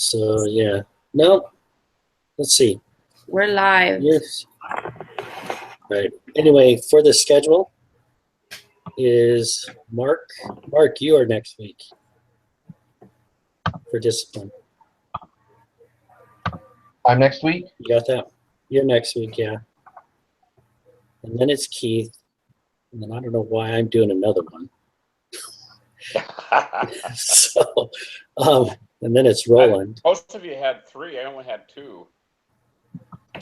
So yeah, no. Let's see. We're live. Yes. Right. Anyway, for the schedule is Mark. Mark, you are next week for discipline. I'm next week? You got that? You're next week, yeah. And then it's Keith. And then I don't know why I'm doing another one. So, and then it's Roland. Most of you had 3. I only had 2.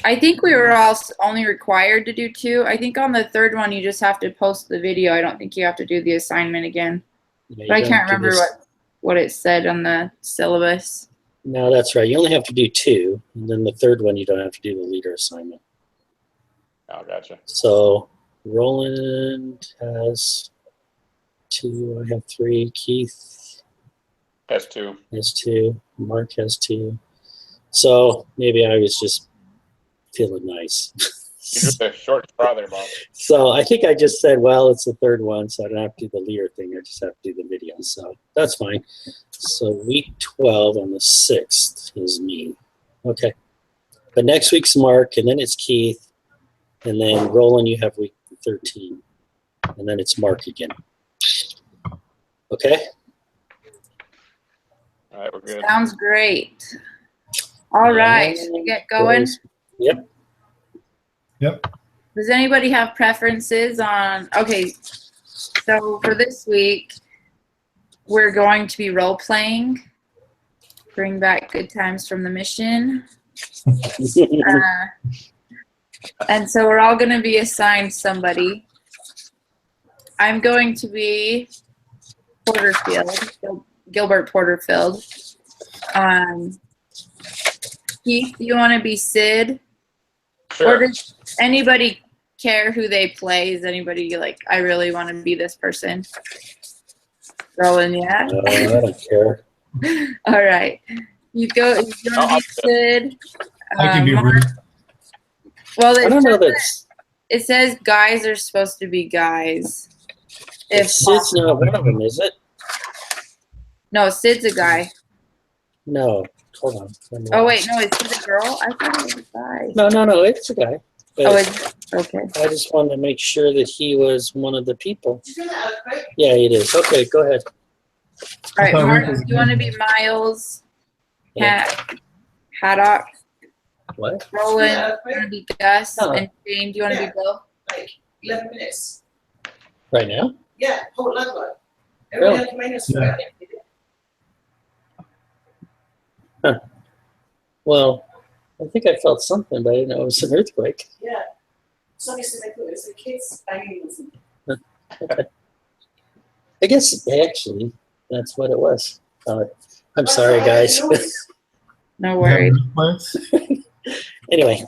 I think we were all only required to do 2. I think on the third one you just have to post the video. I don't think you have to do the assignment again. Yeah, but I can't remember what it said on the syllabus. No, that's right. You only have to do 2. And then the third one you don't have to do the leader assignment. Oh, gotcha. So Roland has 2. I have 3. Keith has 2. Has 2. Mark has 2. So maybe I was just feeling nice. You just a short straw there, Bob. So I think I just said, well, it's the third one, so I don't have to do the leader thing. I just have to do the video. So that's fine. So week 12 on the 6th is me. Okay. But next week's Mark, and then it's Keith, and then Roland, you have week 13. And then it's Mark again. Okay? All right, we're good. Sounds great. All right, should we get going? Yep. Yep. Does anybody have preferences on, okay, so for this week, we're going to be role-playing, bring back good times from the mission. And so we're all going to be assigned somebody. I'm going to be Porterfield, Gilbert Porterfield. Keith, you want to be Sid? Sure. Or does anybody care who they play? Is anybody like, I really want to be this person? Roland, yeah? I don't care. All right. You want to be Sid? I can be Mark? Ruth. Well, I don't know that it says guys are supposed to be guys. If Sid's not one of them, is it? No, Sid's a guy. No. Hold on. Oh, wait, no, is Sid a girl? I thought it was a guy. No, it's a guy. But Oh, it's okay. I just wanted to make sure that he was one of the people. Yeah, it is. Okay, go ahead. All right, I thought Mark, Ruth was do you want to be Miles? Yeah. Haddock? What? Roland? Yeah, You want to be Gus? Oh. And Jane, do you want to be Bill? Like 11 minutes. Right now? Yeah, whole lot one. Really? Everyone can minus Yeah. Well, I think I felt something, but I didn't know it was an earthquake. Yeah. Somebody said I thought it was the kids banging on something. Okay. I guess actually that's what it was. I'm sorry, guys. No worries. Anyway,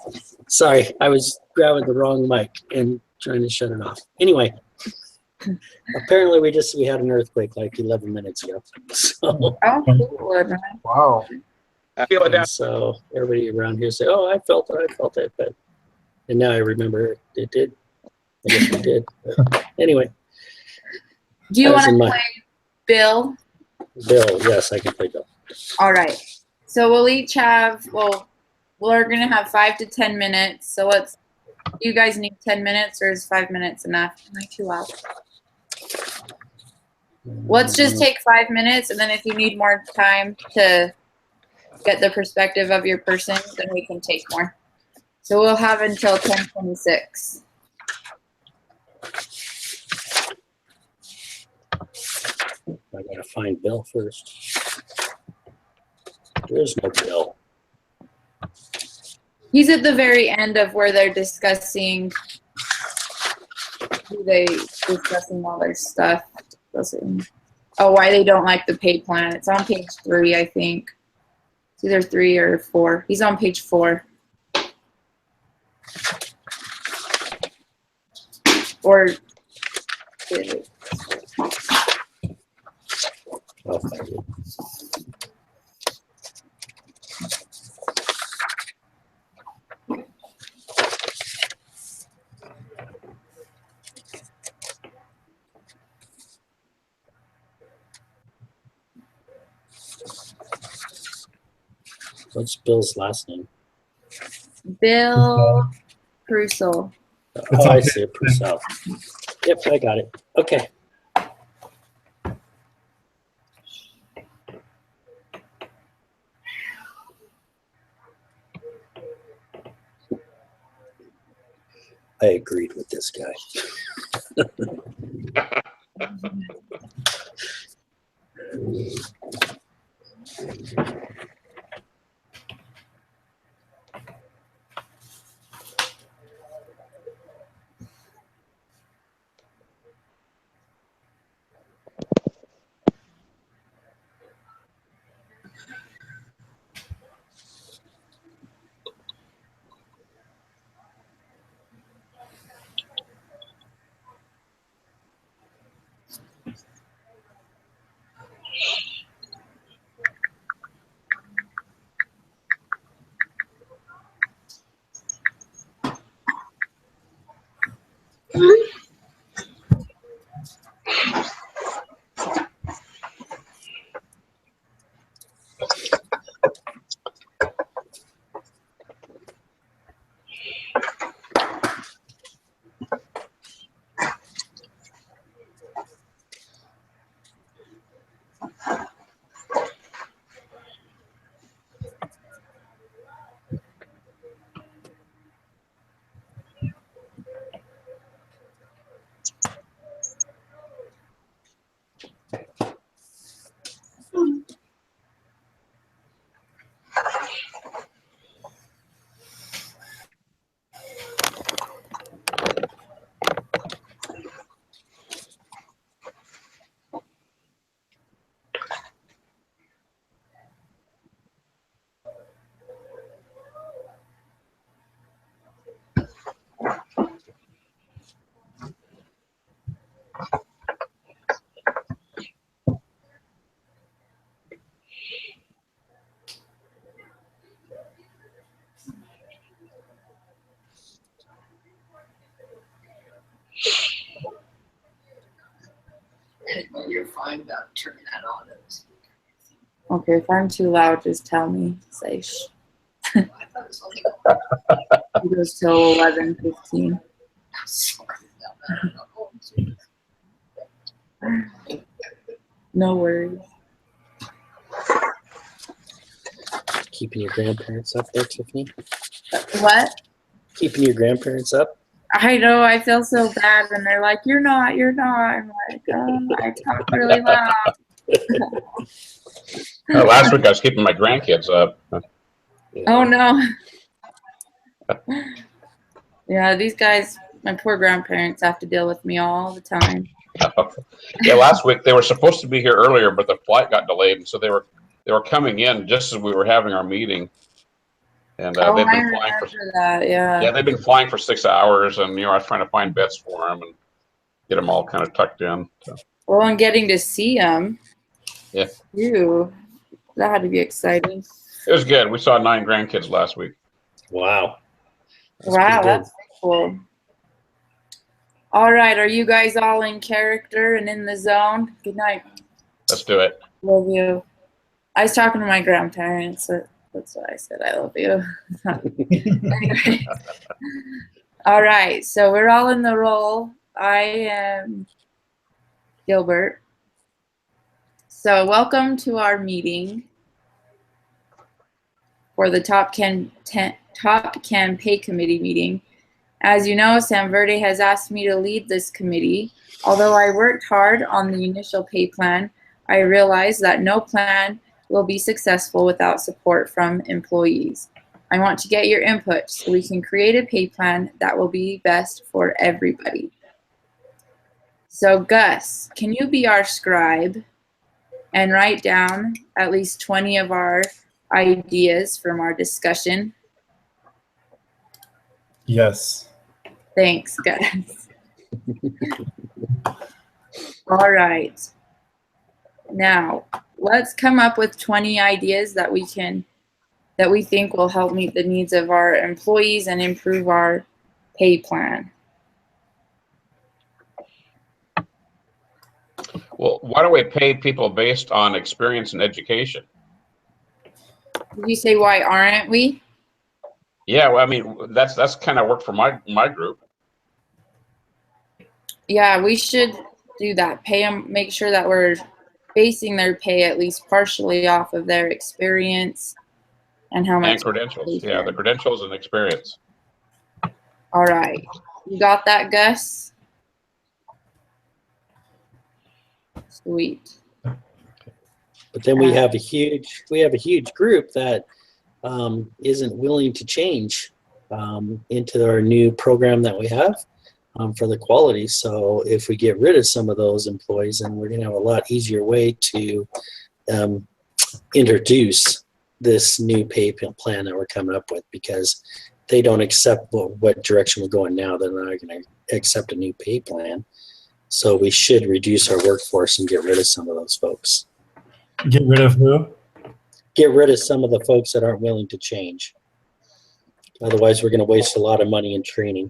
sorry, I was grabbing the wrong mic and trying to shut it off. Anyway, apparently we had an earthquake like 11 minutes ago. So, Oh, cool. Wow. I feel it down. and so everybody around here say, "Oh, I felt it," but and now I remember it did. I guess it did. But anyway, Do you That was want in to my- play Bill? Bill, yes, I can play Bill. All right. So we'll each have, we're going to have 5 to 10 minutes. So do you guys need 10 minutes or is 5 minutes enough? Am I too loud? Let's just take 5 minutes, and then if you need more time to get the perspective of your person, then we can take more. So we'll have until 10:26. I gotta find Bill first. There's no Bill. He's at the very end of where they're discussing all their stuff. Why they don't like the pay plan. It's on page 3, I think. It's either 3 or 4. He's on page 4. Or I'll find it. What's Bill's last name? Bill Prussell. Oh, I on see it. Purcell. Yep, I got it. Okay. I agreed with this guy. You're fine about turning that on. Okay, if I'm too loud, just tell me. Say shh. I thought it was only. It goes till 11:15. No worries. Keeping your grandparents up there, Tiffany? What? Keeping your grandparents up? I know, I feel so bad when they're like, you're not. I'm like, I talk really loud. Last week I was keeping my grandkids up. Oh no. Yeah, these guys, my poor grandparents have to deal with me all the time. Yeah, last week they were supposed to be here earlier, but the flight got delayed, and so they were coming in just as we were having our meeting. And Oh, they've I been flying remember for that, yeah. they've been flying for 6 hours, and I was trying to find beds for them and get them all kind of tucked in. So. Well, and getting to see them. Yeah. Ew, that had to be exciting. It was good. We saw 9 grandkids last week. Wow. Wow, pretty good. that's cool. All right, are you guys all in character and in the zone? Good night. Let's do it. Love you. I was talking to my grandparents. That's what I said. I love you. Anyway. All right, so we're all in the role. I am Gilbert. So welcome to our meeting for the Top Can Pay Committee meeting. As you know, San Verde has asked me to lead this committee. Although I worked hard on the initial pay plan, I realized that no plan will be successful without support from employees. I want to get your input so we can create a pay plan that will be best for everybody. So Gus, can you be our scribe and write down at least 20 of our ideas from our discussion? Yes. Thanks, Gus. All right. Now, let's come up with 20 ideas that we think will help meet the needs of our employees and improve our pay plan. Well, why don't we pay people based on experience and education? Did you say why aren't we? Yeah, well, I mean, that's kind of worked for my group. Yeah, we should do that. Pay them, make sure that we're basing their pay at least partially off of their experience and how much. And credentials. Yeah, the credentials and experience. All right. You got that, Gus? Sweet. But then we have a huge group that isn't willing to change into our new program that we have for the quality. So if we get rid of some of those employees, then we're going to have a lot easier way to introduce this new pay plan that we're coming up with, because they don't accept what direction we're going now. They're not going to accept a new pay plan. So we should reduce our workforce and get rid of some of those folks. Get rid of who? Get rid of some of the folks that aren't willing to change. Otherwise, we're going to waste a lot of money in training.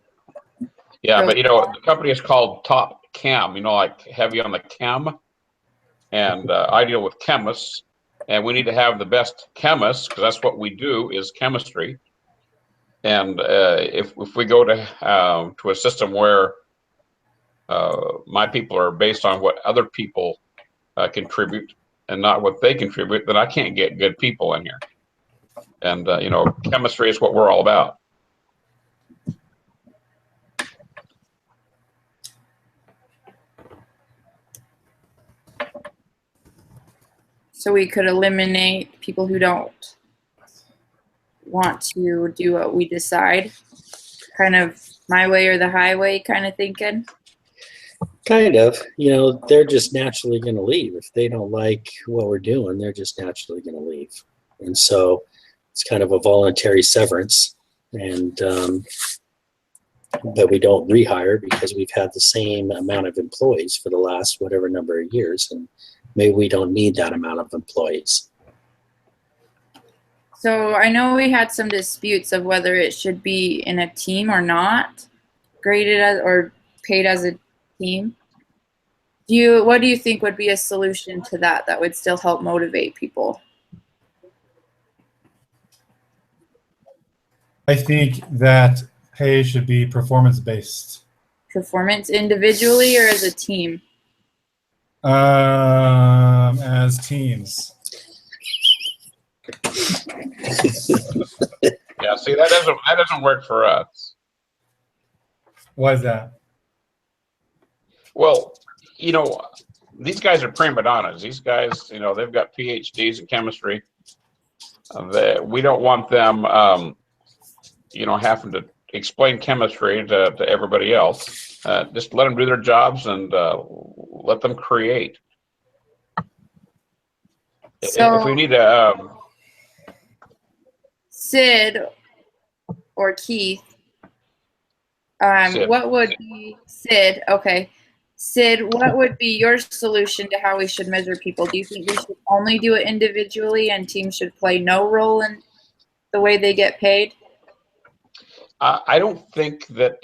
Yeah, but the company is called Top Chem, like heavy on the chem. And I deal with chemists, and we need to have the best chemists, because that's what we do, is chemistry. And if we go to a system where my people are based on what other people contribute and not what they contribute, then I can't get good people in here. And chemistry is what we're all about. So we could eliminate people who don't want to do what we decide. Kind of my way or the highway kind of thinking. Kind of. They're just naturally going to leave. If they don't like what we're doing, they're just naturally going to leave. And so it's kind of a voluntary severance. And but we don't rehire because we've had the same amount of employees for the last whatever number of years. And maybe we don't need that amount of employees. So I know we had some disputes of whether it should be in a team or not, graded as or paid as a team. What do you think would be a solution to that would still help motivate people? I think that pay should be performance-based. Performance individually or as a team? As teams. Yeah, see, that doesn't work for us. Why is that? Well, these guys are prima donnas. These guys, they've got PhDs in chemistry. We don't want them, having to explain chemistry to everybody else. Just let them do their jobs and let them create. So, if we need a Sid or Keith, Sid. What would be Sid? Okay. Sid, what would be your solution to how we should measure people? Do you think we should only do it individually and teams should play no role in the way they get paid? I don't think that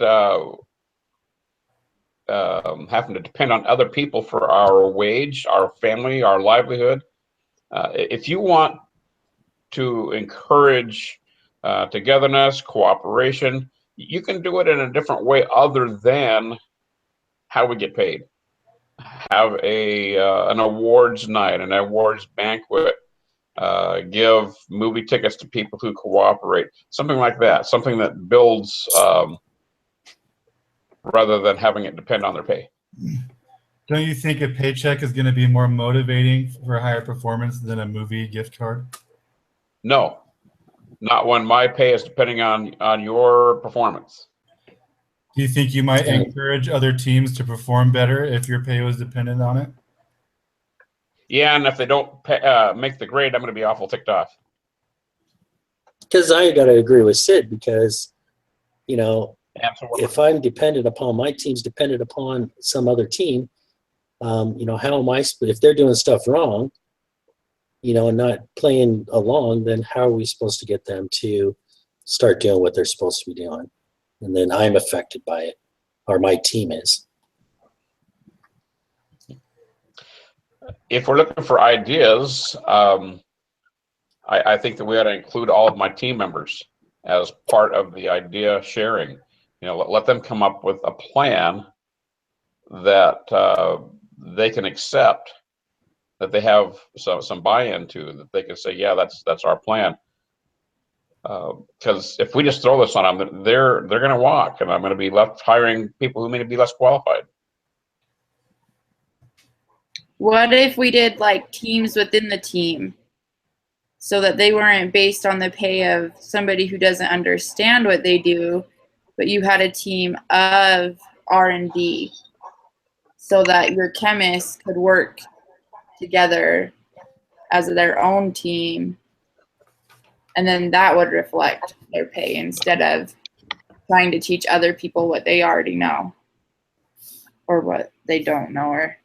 having to depend on other people for our wage, our family, our livelihood. If you want to encourage togetherness, cooperation, you can do it in a different way other than how we get paid. Have an awards night, an awards banquet, give movie tickets to people who cooperate, something like that, something that builds rather than having it depend on their pay. Don't you think a paycheck is going to be more motivating for higher performance than a movie gift card? No, not when my pay is depending on your performance. Do you think you might encourage other teams to perform better if your pay was dependent on it? Yeah, and if they don't make the grade, I'm going to be awful ticked off. Because I got to agree with Sid, because, Absolutely. if I'm dependent upon, my team's dependent upon some other team, how am I, if they're doing stuff wrong, and not playing along, then how are we supposed to get them to start doing what they're supposed to be doing? And then I'm affected by it, or my team is. If we're looking for ideas, I think that we ought to include all of my team members as part of the idea sharing. You know, let them come up with a plan that they can accept, that they have some buy-in to, that they can say, yeah, that's our plan. Because if we just throw this on them, they're going to walk, and I'm going to be left hiring people who may be less qualified. What if we did like teams within the team so that they weren't based on the pay of somebody who doesn't understand what they do, but you had a team of R&D so that your chemists could work together as their own team, and then that would reflect their pay instead of trying to teach other people what they already know or what they don't know. Or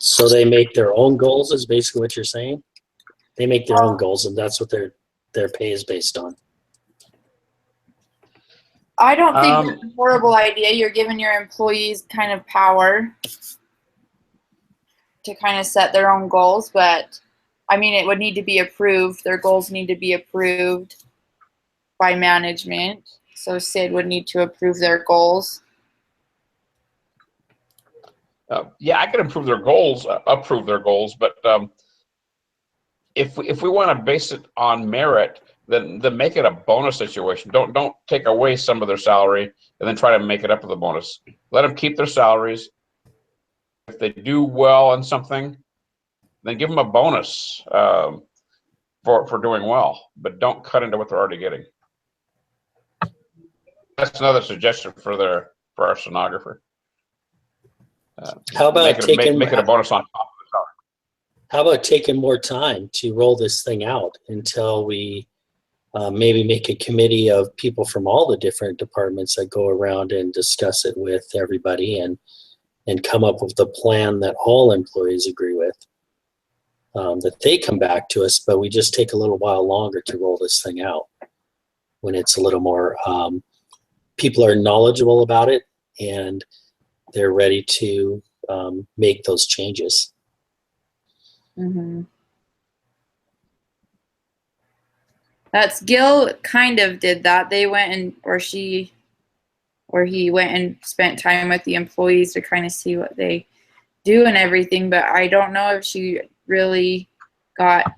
So they make their own goals is basically what you're saying? They make their own goals, and that's what their pay is based on. I don't think that's a horrible idea. You're giving your employees kind of power to kind of set their own goals, but I mean, it would need to be approved. Their goals need to be approved by management. So Sid would need to approve their goals. Yeah, I can approve their goals, but if we want to base it on merit, then make it a bonus situation. Don't take away some of their salary and then try to make it up with a bonus. Let them keep their salaries. If they do well in something, then give them a bonus for doing well, but don't cut into what they're already getting. That's another suggestion for our stenographer. How about make it a bonus on top of the salary? How about taking more time to roll this thing out until we maybe make a committee of people from all the different departments that go around and discuss it with everybody and come up with a plan that all employees agree with, that they come back to us, but we just take a little while longer to roll this thing out when it's a little more, people are knowledgeable about it and they're ready to make those changes. Mm-hmm. That's Gil kind of did that. They went and, or he went and spent time with the employees to kind of see what they do and everything, but I don't know if she really got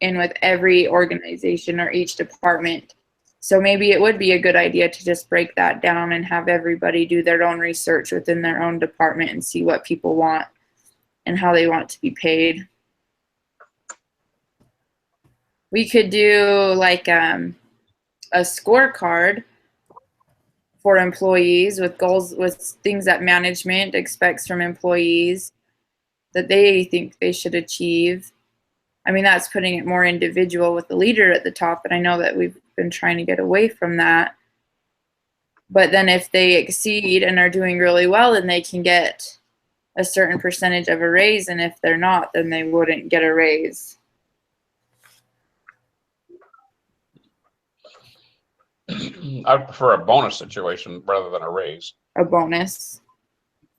in with every organization or each department. So maybe it would be a good idea to just break that down and have everybody do their own research within their own department and see what people want and how they want to be paid. We could do like a scorecard for employees with goals, with things that management expects from employees that they think they should achieve. I mean, that's putting it more individual with the leader at the top, and I know that we've been trying to get away from that. But then if they exceed and are doing really well, then they can get a certain percentage of a raise, and if they're not, then they wouldn't get a raise. I'd prefer a bonus situation rather than a raise. A bonus.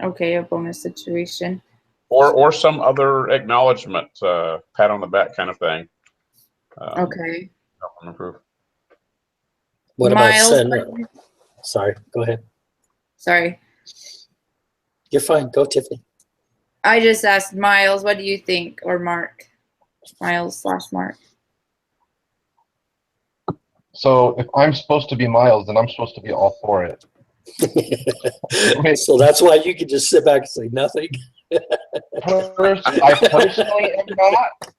Okay, a bonus situation. Or some other acknowledgement, pat on the back kind of thing. Okay. Help them improve. What about Miles? Sorry, go ahead. Sorry. You're fine. Go, Tiffany. I just asked Miles, what do you think? Or Mark. Miles/Mark. So if I'm supposed to be Miles, then I'm supposed to be all for it. So that's why you can just sit back and say nothing. I personally am not,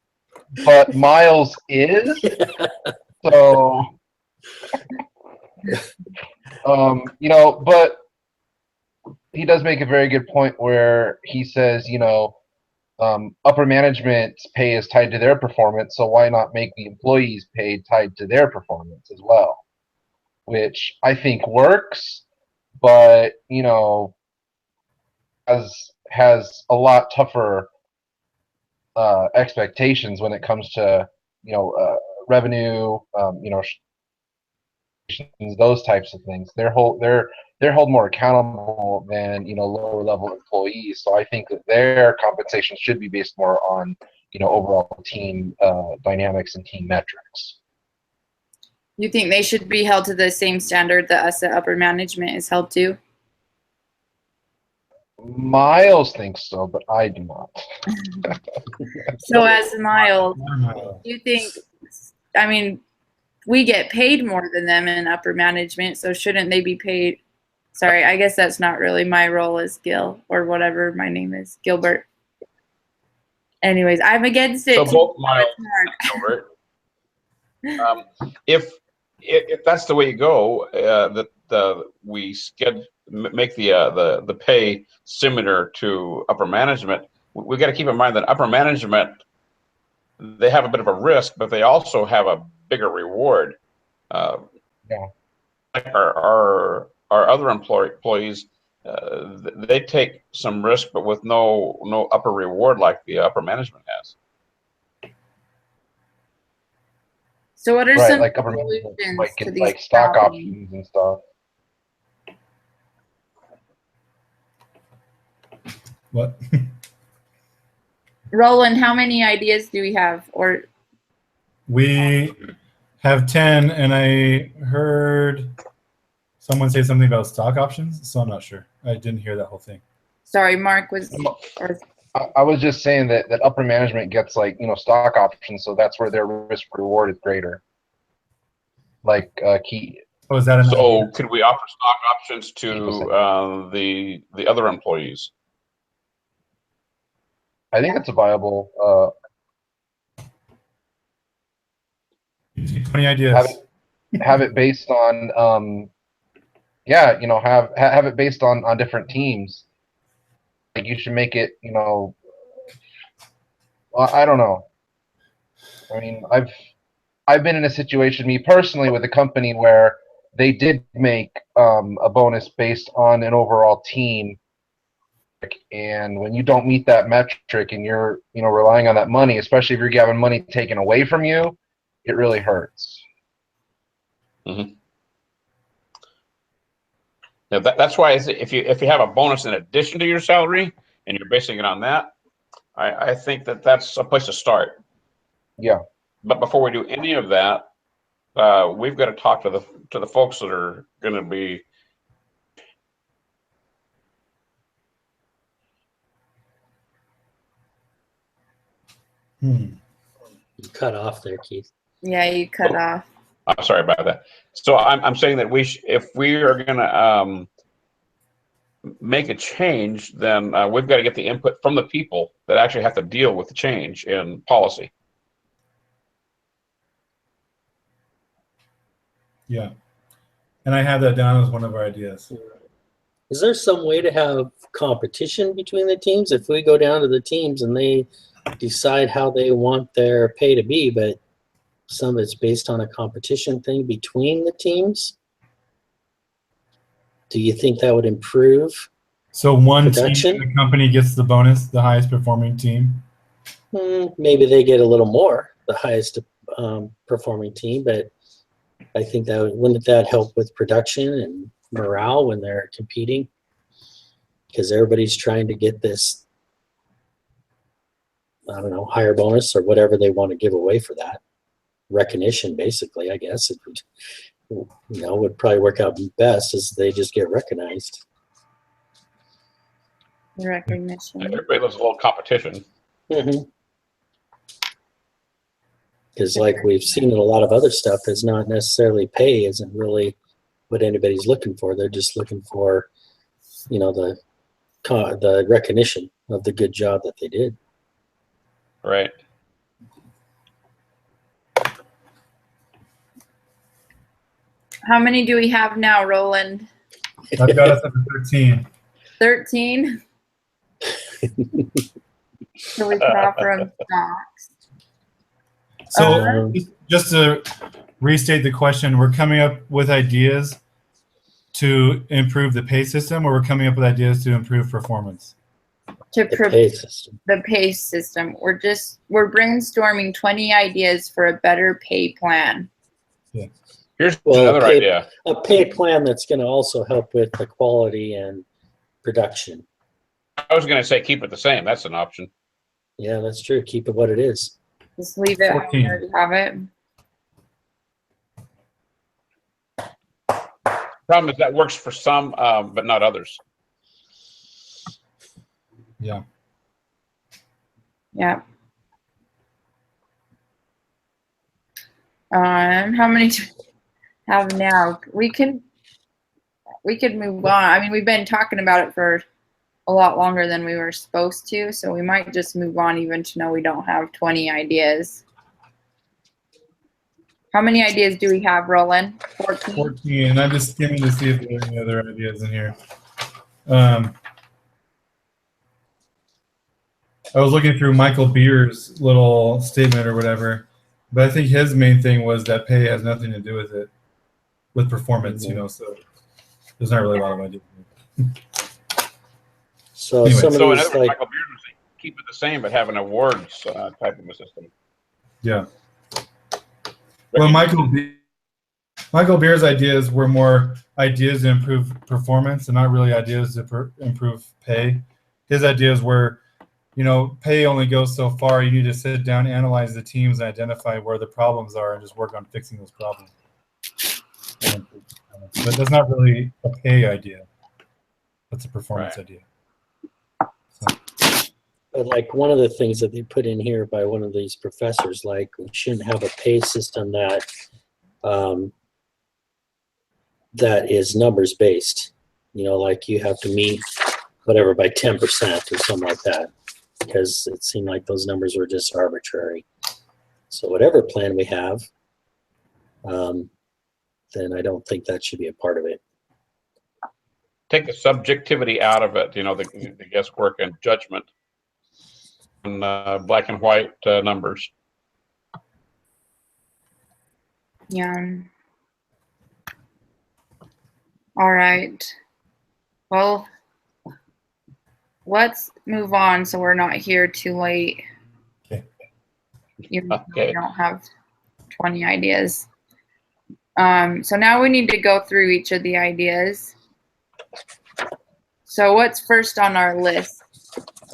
but Miles is. So, you know, but he does make a very good point where he says, you know, upper management's pay is tied to their performance, so why not make the employees' pay tied to their performance as well? Which I think works, but, you know, has a lot tougher expectations when it comes to, you know, revenue, you know, those types of things. They're held more accountable than, you know, lower level employees. So I think that their compensation should be based more on, overall team dynamics and team metrics. You think they should be held to the same standard that us at upper management is held to? Miles thinks so, but I do not. So as Miles, you think, I mean, we get paid more than them in upper management, so shouldn't they be paid? Sorry, I guess that's not really my role as Gil or whatever my name is, Gilbert. Anyways, I'm against it. So too. both Miles It's hard. and Gilbert. If that's the way you go, we make the pay similar to upper management. We got to keep in mind that upper management, they have a bit of a risk, but they also have a bigger reward. Yeah. Like our other employees, they take some risk, but with no upper reward like the upper management has. So what are Right, some like upper management solutions might to get these like stock problems? options and stuff. What? Roland, how many ideas do we have? Or We have 10, and I heard someone say something about stock options, so I'm not sure. I didn't hear that whole thing. sorry, Mark was. Or, I was just saying that upper management gets like stock options, so that's where their risk reward is greater. Like key. Oh, is that an So idea? could we offer stock options to the other employees? I think it's a viable. 20 ideas. Have it based on have it based on different teams. Like you should make it well, I don't know. I mean, I've been in a situation, me personally, with a company where they did make a bonus based on an overall team, and when you don't meet that metric and you're relying on that money, especially if you're having money taken away from you, it really hurts. Mm-hmm. Yeah, that's why if you have a bonus in addition to your salary and you're basing it on that, I think that's a place to start. Yeah. But before we do any of that, we've got to talk to the folks that are going to be. Hmm. You cut off there, Keith. yeah, you cut off. I'm sorry about that. So I'm saying that if we are going to make a change, then we've got to get the input from the people that actually have to deal with the change in policy. Yeah. And I have that down as one of our ideas. Is there some way to have competition between the teams? If we go down to the teams and they decide how they want their pay to be, but some of it's based on a competition thing between the teams, do you think that would improve? So one Production? team in the company gets the bonus, the highest performing team. Maybe they get a little more, the highest performing team, but I think wouldn't that help with production and morale when they're competing? Because everybody's trying to get this, I don't know, higher bonus or whatever they want to give away for that. Recognition, basically, I guess. It would probably work out best as they just get recognized. Recognition. Everybody loves a little competition. Because like we've seen in a lot of other stuff, it's not necessarily pay isn't really what anybody's looking for. They're just looking for, the recognition of the good job that they did. Right. How many do we have now, Roland? I've got us up to 13. 13? So we can offer them stocks. So just to restate the question, we're coming up with ideas to improve the pay system, or we're coming up with ideas to improve performance? To The pay system. the pay system. We're brainstorming 20 ideas for a better pay plan. Here's Well, another idea. A pay plan that's going to also help with the quality and production. I was going to say keep it the same. That's an option. Yeah, that's true. Keep it what it is. Just leave it how we 14. already have it. Problem is that works for some, but not others. Yeah. Yeah. How many do we have now? We could move on. I mean, we've been talking about it for a lot longer than we were supposed to, so we might just move on even to know we don't have 20 ideas. How many ideas do we have, Roland? 14? 14. And I'm just skimming to see if there are any other ideas in here. I was looking through Michael Beer's little statement or whatever, but I think his main thing was that pay has nothing to do with it, with performance, you know, so there's not really a lot of ideas. So Anyway, some of So in these, other words, like, Michael Beard was saying, keep it the same, but have an awards type of a system. Yeah. Well, Michael Beer's ideas were more ideas to improve performance and not really ideas to improve pay. His ideas were, you know, pay only goes so far. You need to sit down, analyze the teams, and identify where the problems are and just work on fixing those problems. But that's not really a pay idea. That's a performance idea. but like one of the things that they put in here by one of these professors, like we shouldn't have a pay system that that is numbers based. You know, like you have to meet whatever by 10% or something like that, because it seemed like those numbers were just arbitrary. So whatever plan we have, then I don't think that should be a part of it. Take the subjectivity out of it, you know, the guesswork and judgment, and black and white numbers. Yeah. All right. Well, let's move on so we're not here too late. Okay. Even though Okay. we don't have 20 ideas. So now we need to go through each of the ideas. So what's first on our list?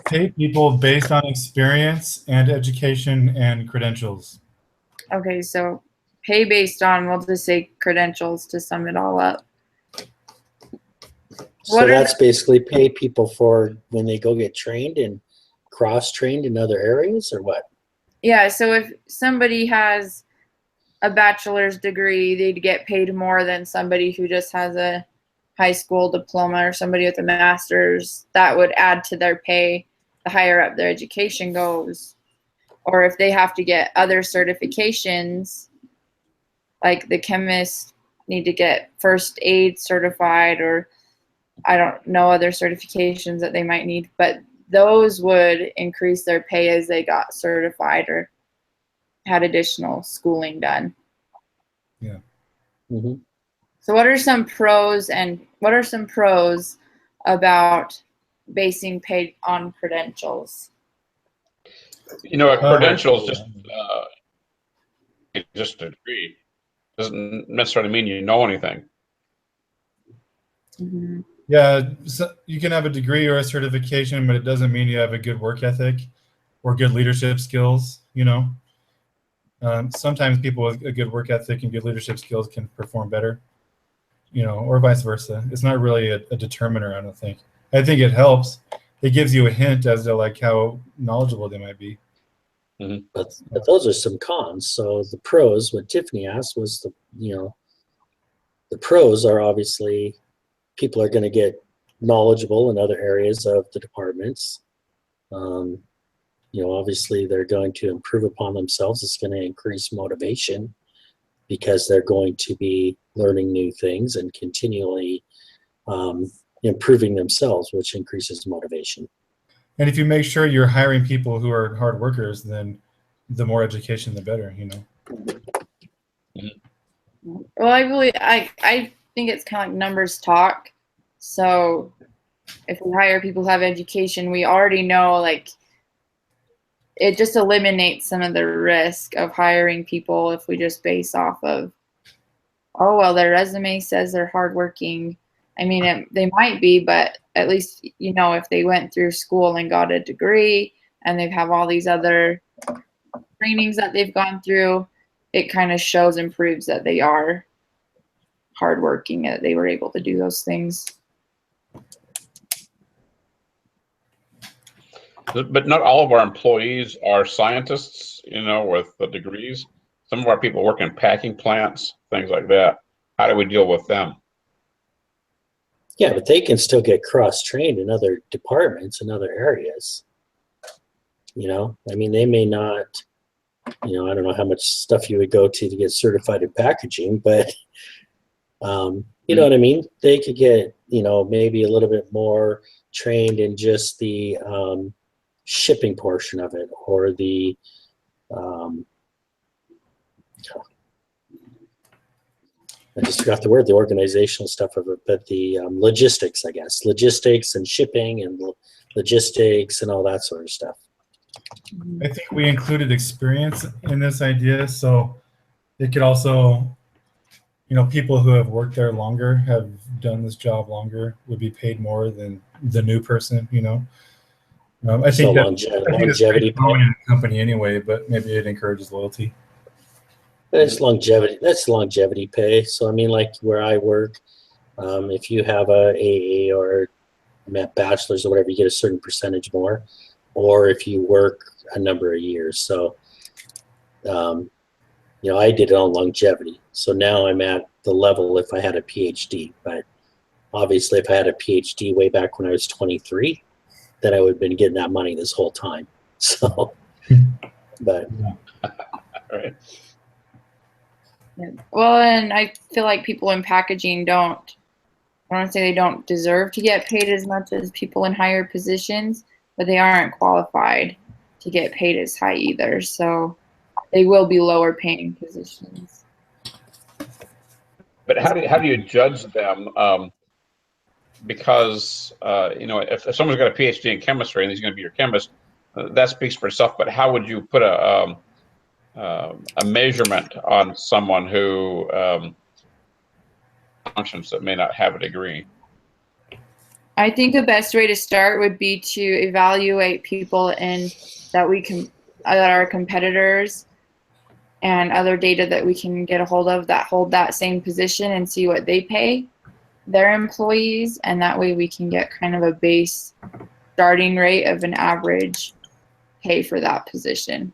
Pay people based on experience and education and credentials. Okay, so pay based on, we'll just say credentials to sum it all up. So What are that's basically pay people for when they go get trained and cross-trained in other areas, or what? Yeah, so if somebody has a bachelor's degree, they'd get paid more than somebody who just has a high school diploma, or somebody with a master's. That would add to their pay the higher up their education goes. Or if they have to get other certifications, like the chemists need to get first aid certified, or I don't know, other certifications that they might need, but those would increase their pay as they got certified or had additional schooling done. Yeah. Mm-hmm. So what are some pros about basing pay on credentials? You know, a credential is just a degree. Doesn't necessarily mean you know anything. Mm-hmm. Yeah, so you can have a degree or a certification, but it doesn't mean you have a good work ethic or good leadership skills, you know. Sometimes people with a good work ethic and good leadership skills can perform better, you know, or vice versa. It's not really a determiner, I don't think. I think it helps. It gives you a hint as to like how knowledgeable they might be. Mm-hmm. But those are some cons. So the pros, what Tiffany asked was the pros are obviously people are going to get knowledgeable in other areas of the departments. Obviously they're going to improve upon themselves. It's going to increase motivation because they're going to be learning new things and continually improving themselves, which increases motivation. And if you make sure you're hiring people who are hard workers, then the more education, the better, you know. Well, I think it's kind of like numbers talk. So if we hire people who have education, we already know, like, it just eliminates some of the risk of hiring people if we just base off of, oh, well, their resume says they're hardworking. I mean, they might be, but at least, you know, if they went through school and got a degree, and they have all these other trainings that they've gone through, it kind of shows and proves that they are hardworking, that they were able to do those things. But not all of our employees are scientists, you know, with the degrees. Some of our people work in packing plants, things like that. How do we deal with them? Yeah, but they can still get cross-trained in other departments and other areas. You know, I mean, they may not, you know, I don't know how much stuff you would go to get certified in packaging, but you know what I mean? They could get, you know, maybe a little bit more trained in just the shipping portion of it, or the I just forgot the word, the organizational stuff of it, but the logistics, I guess. Logistics and shipping and logistics and all that sort of stuff. I think we included experience in this idea, so it could also, you know, people who have worked there longer, have done this job longer, would be paid more than the new person, you know. I So think that longevity that's common in the company anyway, but maybe it encourages loyalty. It's longevity. That's longevity pay. So I mean, like where I work, if you have a AA or a bachelor's or whatever, you get a certain percentage more, or if you work a number of years. So, you know, I did it on longevity. So now I'm at the level if I had a PhD. But obviously, if I had a PhD way back when I was 23, then I would have been getting that money this whole time. So, but All right. Well, and I feel like people in packaging don't, I don't want to say they don't deserve to get paid as much as people in higher positions, but they aren't qualified to get paid as high either. So they will be lower paying positions. But how do you judge them? Because you know, if someone's got a PhD in chemistry and he's going to be your chemist, that speaks for itself. But how would you put a measurement on someone who functions that may not have a degree? I think the best way to start would be to evaluate people that are competitors and other data that we can get a hold of that hold that same position, and see what they pay their employees, and that way we can get kind of a base starting rate of an average pay for that position.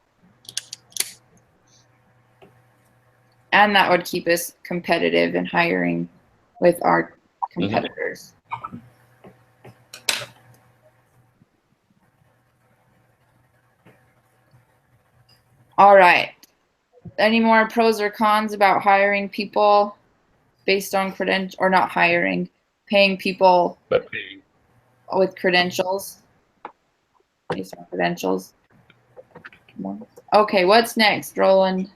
And that would keep us competitive in hiring with our competitors. All right. Any more pros or cons about hiring people based on credentials, or not hiring, paying people But with credentials? Based on credentials. Okay, what's next, Roland?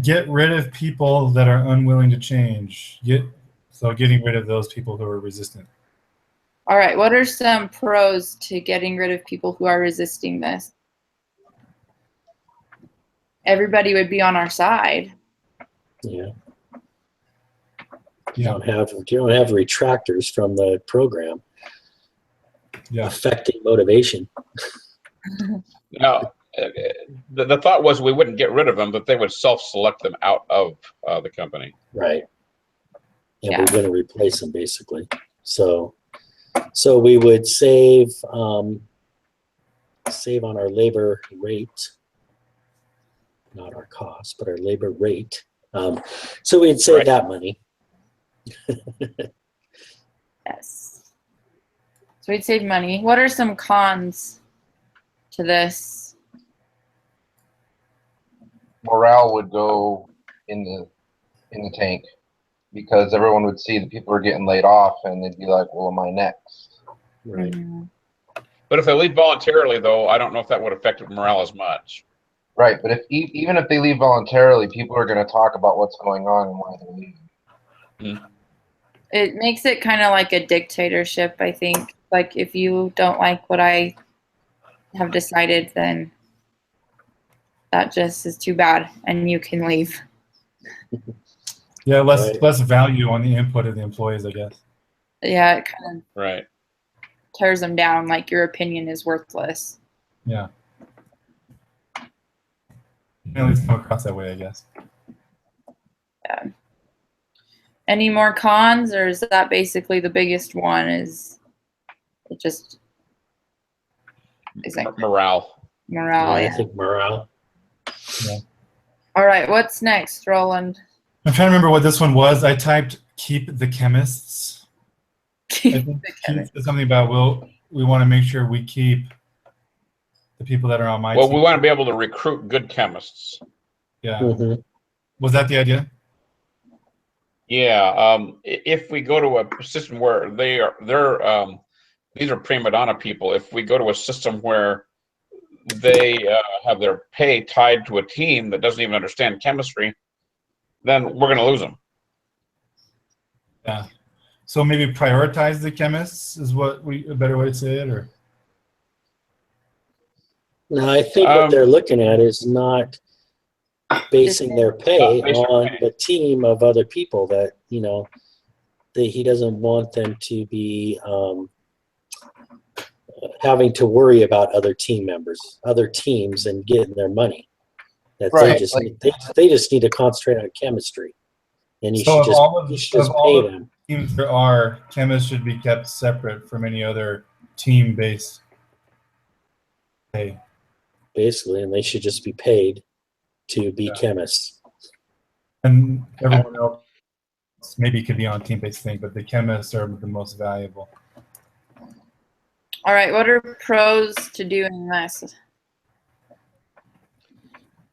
Get rid of people that are unwilling to change. Getting rid of those people who are resistant. All right, what are some pros to getting rid of people who are resisting this? Everybody would be on our side. yeah, you Yeah, don't have retractors from the program yeah. affecting motivation. now, the thought was we wouldn't get rid of them, but they would self-select them out of the company. Right. And Yeah. we're going to replace them basically. So we would save on our labor rate, not our cost, but our labor rate. So we'd save Right. that money. Yes. So we'd save money. What are some cons to this? Morale would go in the tank, because everyone would see that people are getting laid off, and they'd be like, "Well, am I next?" Right. Mhm. But if they leave voluntarily, though, I don't know if that would affect morale as much. Right, but even if they leave voluntarily, people are going to talk about what's going on and why they're leaving. It makes it kind of like a dictatorship, I think. Like, if you don't like what I have decided, then that just is too bad, and you can leave. Yeah, Right. less value on the input of the employees, I guess. Yeah, it kind of Right. tears them down, like your opinion is worthless. Yeah. You can at least come across that way, I guess. Any more cons, or is that basically the biggest one? Is it just is like Morale. morale? I Yeah. think morale. All right, what's next, Roland? I'm trying to remember what this one was. I typed "keep the chemists." I think Keith said something about we want to make sure we keep the people that are on my Well, team. we want to be able to recruit good chemists. Yeah. Mhm. Was that the idea? Yeah, if we go to a system where these are prima donna people. If we go to a system where they have their pay tied to a team that doesn't even understand chemistry, then we're going to lose them. Yeah. So maybe prioritize the chemists is a better way to say it, or No, I think what they're looking at is not basing their pay Based on on pay. the team of other people that, that he doesn't want them to be having to worry about other team members, other teams, and getting their money. That Right, they just need to concentrate on chemistry, and you So should just pay them. teams there are, chemists should be kept separate from any other team-based pay. Basically, and they should just be paid to be Yeah. chemists. And everyone else maybe could be on a team-based thing, but the chemists are the most valuable. All right, what are pros to doing this?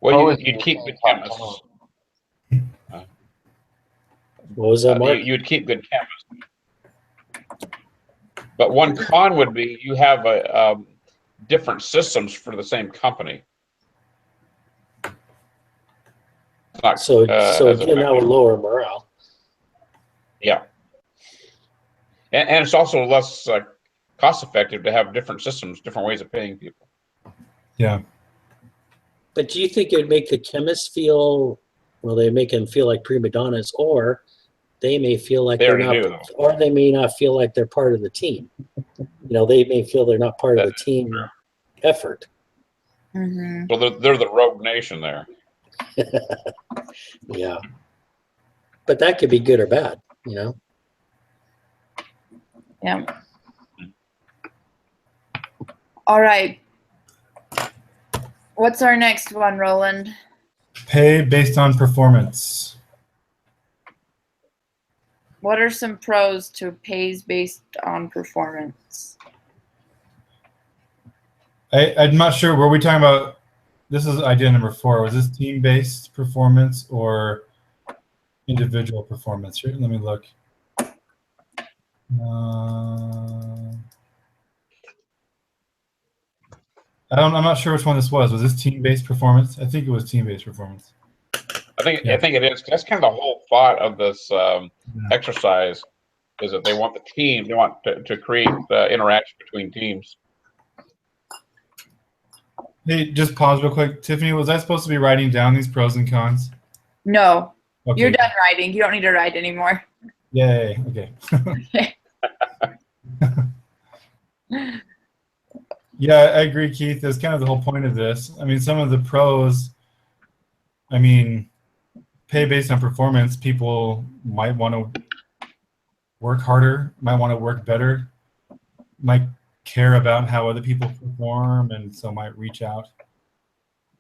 Well, Always you'd keep good top chemists. What was that, Mark? You'd keep good chemists. But one con would be you have different systems for the same company. It's not, So as again, that would lower morale. Yeah. And it's also less cost effective to have different systems, different ways of paying people. Yeah. But do you think it would make the chemists feel, well, they make them feel like prima donnas, or they may feel like They they're already not, do, though. or they may not feel like they're part of the team. They may feel they're not part of the That's team true. effort. Mm-hmm. So they're the rogue nation there. Yeah. But that could be good or bad, Yeah. All right. What's our next one, Roland? Pay based on performance. What are some pros to pays based on performance? I'm not sure. Were we talking about, this is idea number 4. Was this team-based performance or individual performance? Here, let me look. I'm not sure which one this was. Was this team-based performance? I think it was team-based performance. I think Yeah. it is. That's kind of the whole thought of this exercise, is that they want the team. They want to create interaction between teams. Hey, just pause real quick. Tiffany, was I supposed to be writing down these pros and cons? No, Okay. you're done writing. You don't need to write anymore. Yay. Okay. Yeah, I agree, Keith. That's kind of the whole point of this. I mean, some of the pros, pay based on performance, people might want to work harder, might want to work better, might care about how other people perform, and so might reach out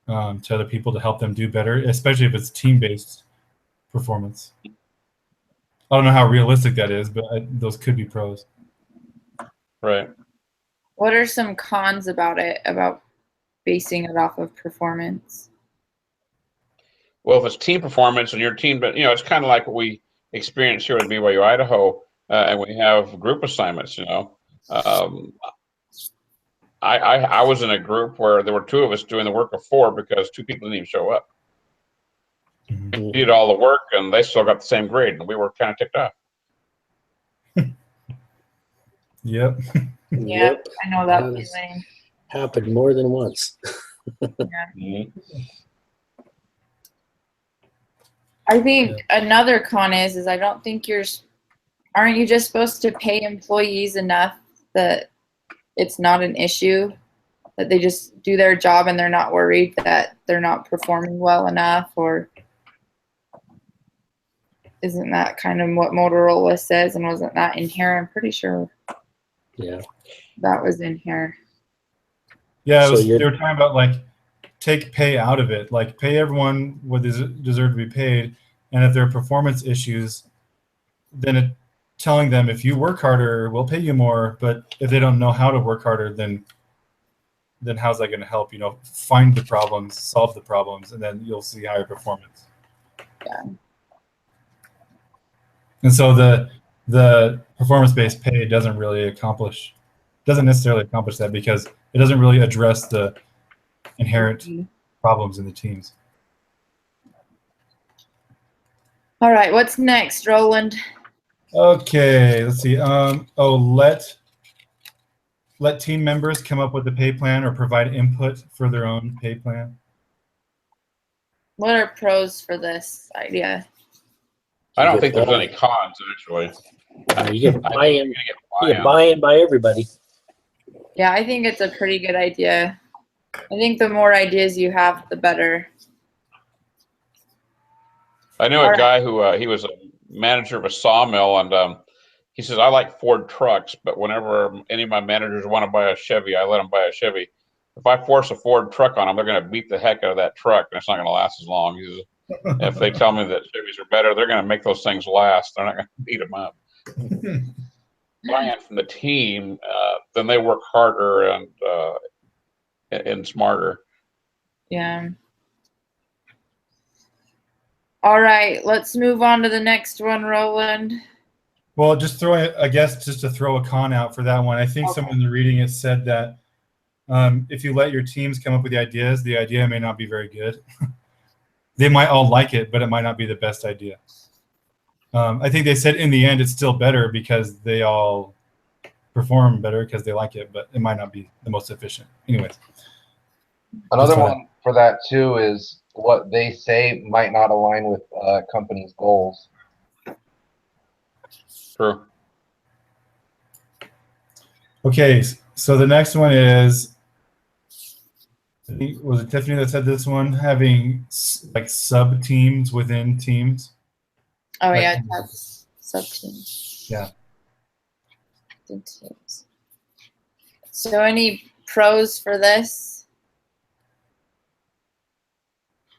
to other people to help them do better, especially if it's team-based performance. I don't know how realistic that is, but those could be pros. Right. What are some cons about it, about basing it off of performance? Well, if it's team performance and your team, but it's kind of like what we experience here at BYU Idaho, and we have group assignments. I was in a group where there were 2 of us doing the work of 4 because 2 people didn't even show up. Mhm. We did all the work and they still got the same grade, and we were kind of ticked off. Yep. Yeah, I know that That is- feeling. Happened more than once. Mhm. I think another con is I don't think aren't you just supposed to pay employees enough that it's not an issue, that they just do their job and they're not worried that they're not performing well enough, or isn't that kind of what Motorola says, and wasn't that in here? I'm pretty sure Yeah. that was in here. Yeah, So they were talking about like take pay out of it, like pay everyone what they deserve to be paid, and if there are performance issues, then telling them if you work harder, we'll pay you more. But if they don't know how to work harder, then how's that going to help? Find the problems, solve the problems, and then you'll see higher performance. Yeah. And so the performance-based pay doesn't necessarily accomplish that, because it doesn't really address the inherent problems in the teams. All right, what's next, Roland? Okay, let's see. Let team members come up with a pay plan or provide input for their own pay plan. What are pros for this idea? I don't think there's any cons, actually. You get I think buy-in. you're gonna get You get buy-in. buy-in by everybody. Yeah, I think it's a pretty good idea. I think the more ideas you have, the better. I knew All a right. guy who he was a manager of a sawmill, and he says, I like Ford trucks, but whenever any of my managers want to buy a Chevy, I let them buy a Chevy. If I force a Ford truck on them, they're going to beat the heck out of that truck, and it's not going to last as long. He says, if they tell me that Chevys are better, they're going to make those things last. They're not going to beat them up. Buy-in from the team, then they work harder and smarter. Yeah. All right, let's move on to the next one, Roland. Well, just to throw a con out for that one. I think someone in the reading it said that if you let your teams come up with the idea may not be very good. They might all like it, but it might not be the best idea. I think they said in the end it's still better because they all perform better because they like it, but it might not be the most efficient. Anyways. Another one for that too is what they say might not align with company's goals. True. Okay, so the next one is, was it Tiffany that said this one? Having like sub teams within teams. Oh Like- yeah, that's sub teams. Yeah. Teams. So any pros for this?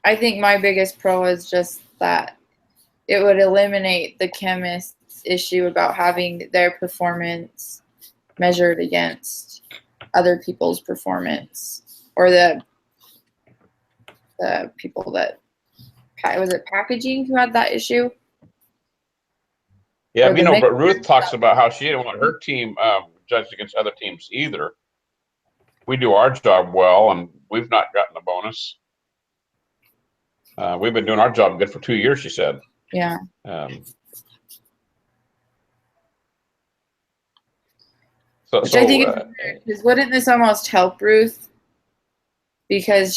I think my biggest pro is just that it would eliminate the chemist's issue about having their performance measured against other people's performance, or the people that, was it packaging who had that issue? Yeah, Or the but Ruth mixers. talks about how she didn't want her team judged against other teams either. We do our job well, and we've not gotten a bonus. We've been doing our job good for 2 years, she said. Yeah. Which I think is weird, because wouldn't this almost help Ruth? Because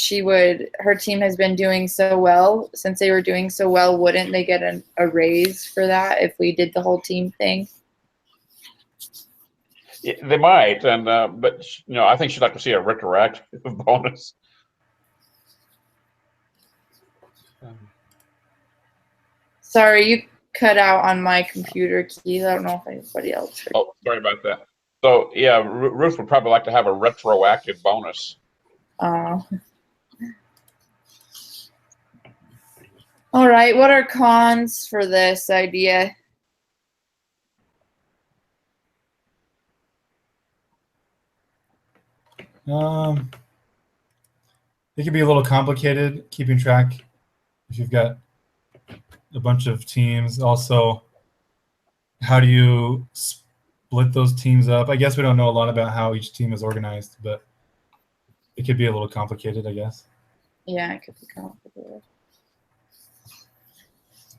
her team has been doing so well. Since they were doing so well, wouldn't they get a raise for that if we did the whole team thing? yeah, they might, and but I think she'd like to see a retroactive bonus. Sorry, you cut out on my computer, Keith. I don't know if anybody else heard. Oh, sorry about that. So yeah, Ruth would probably like to have a retroactive bonus. All right, what are cons for this idea? It can be a little complicated keeping track if you've got a bunch of teams. Also, how do you split those teams up? I guess we don't know a lot about how each team is organized, but it could be a little complicated, I guess. Yeah, it could be complicated.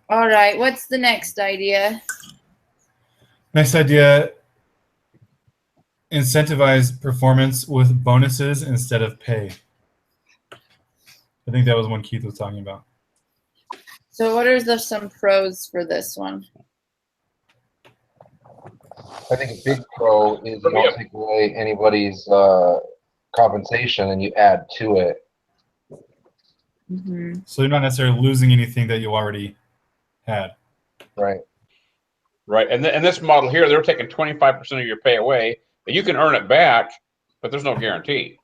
All right, what's the next idea? Next idea, incentivize performance with bonuses instead of pay. I think that was one Keith was talking about. So what are some pros for this one? I think a big pro is you don't take away anybody's compensation and you add to it. Hmm. So you're not necessarily losing anything that you already had. Right. Right. And in this model here, they're taking 25% of your pay away, but you can earn it back, but there's no guarantee.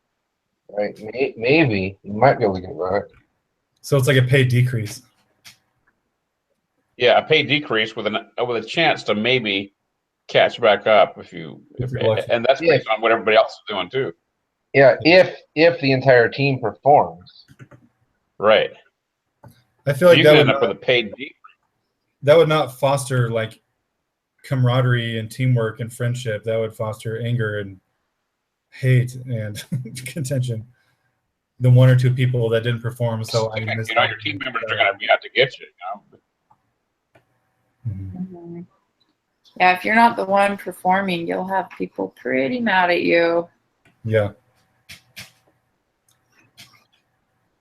Right. Maybe you might be able to get it back. So it's like a pay decrease. Yeah, a pay decrease with a chance to maybe catch back up if you're lucky. And that's based on what everybody else is doing too. Yeah, if the entire team performs. Right. I feel like you that can would end up with a paid decrease. That would not foster like camaraderie and teamwork and friendship. That would foster anger and hate and contention. The one or two people that didn't perform. So I your team members are going to be out to get you. Mm-hmm. Yeah, if you're not the one performing, you'll have people pretty mad at you. Yeah.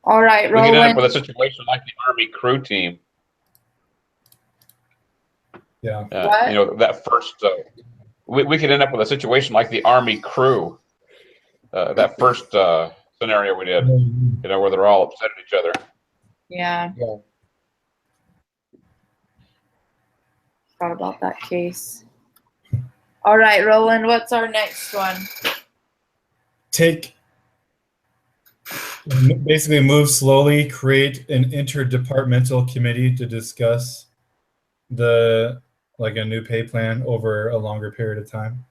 All right, we Roland. could end up with a situation like the Army crew team. Yeah. That first. We could end up with a situation like the Army crew. That first scenario we did. Where they're all upset at each other. Yeah. Thought about that case. All right, Roland, what's our next one? Basically move slowly, create an interdepartmental committee to discuss a new pay plan over a longer period of time.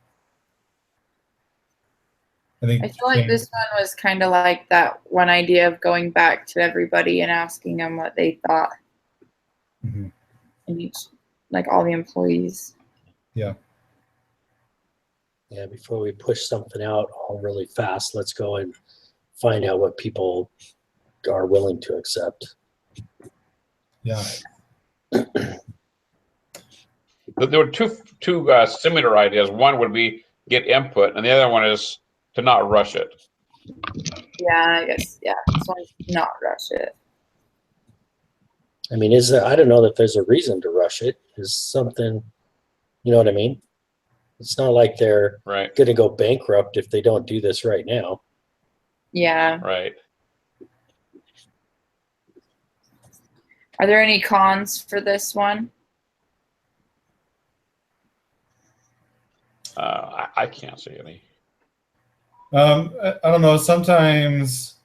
I feel like this one was kind of like that one idea of going back to everybody and asking them what they thought. Mm-hmm. And each, like all the employees. Yeah. Yeah, before we push something out all really fast, let's go and find out what people are willing to accept. Yeah. There were two similar ideas. One would be get input, and the other one is to not rush it. Yeah, I guess. Yeah, this one's not rush it. I mean, I don't know that there's a reason to rush it. Is something, you know what I mean? It's not like they're right. going to go bankrupt if they don't do this right now. Yeah. Right. Are there any cons for this one? I can't see any. I don't know. Sometimes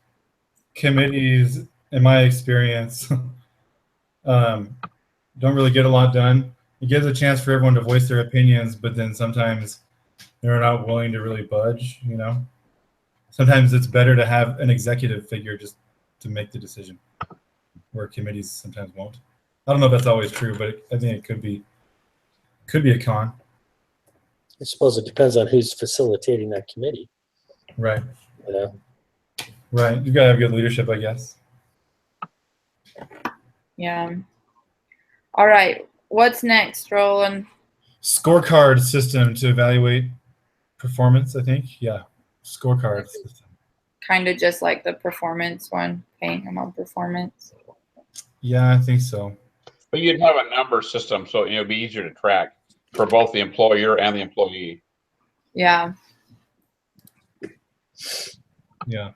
committees, in my experience, don't really get a lot done. It gives a chance for everyone to voice their opinions, but then sometimes they're not willing to really budge, Sometimes it's better to have an executive figure just to make the decision, where committees sometimes won't. I don't know if that's always true, but I think it could be a con. I suppose it depends on who's facilitating that committee. Right. Yeah. Right. You gotta have good leadership, I guess. Yeah. All right. What's next, Roland? Scorecard system to evaluate performance, I think. Yeah. Scorecard system. Kind of just like the performance one, paying them on performance. Yeah, I think so. But you'd have a number system, so it'd be easier to track for both the employer and the employee. Yeah. Yeah.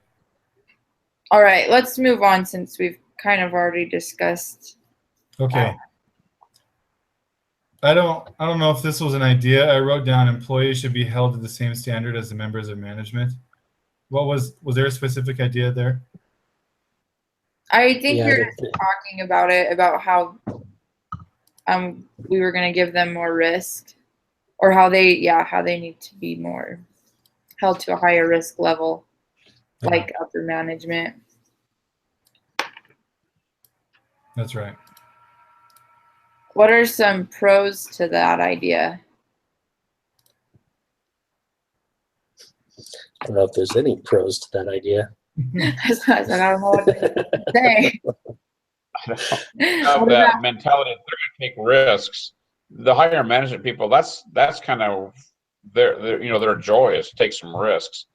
All right, let's move on since we've kind of already discussed. Okay. I don't know if this was an idea. I wrote down employees should be held to the same standard as the members of management. Was there a specific idea there? I think you're just talking about it, about how we were going to give them more risk, or how they need to be more held to a higher risk level, like upper management. That's right. What are some pros to that idea? I don't know if there's any pros to that idea. I don't know what to say. Of that mentality, they're going to take risks. The higher management people, that's kind of their joy is to take some risks.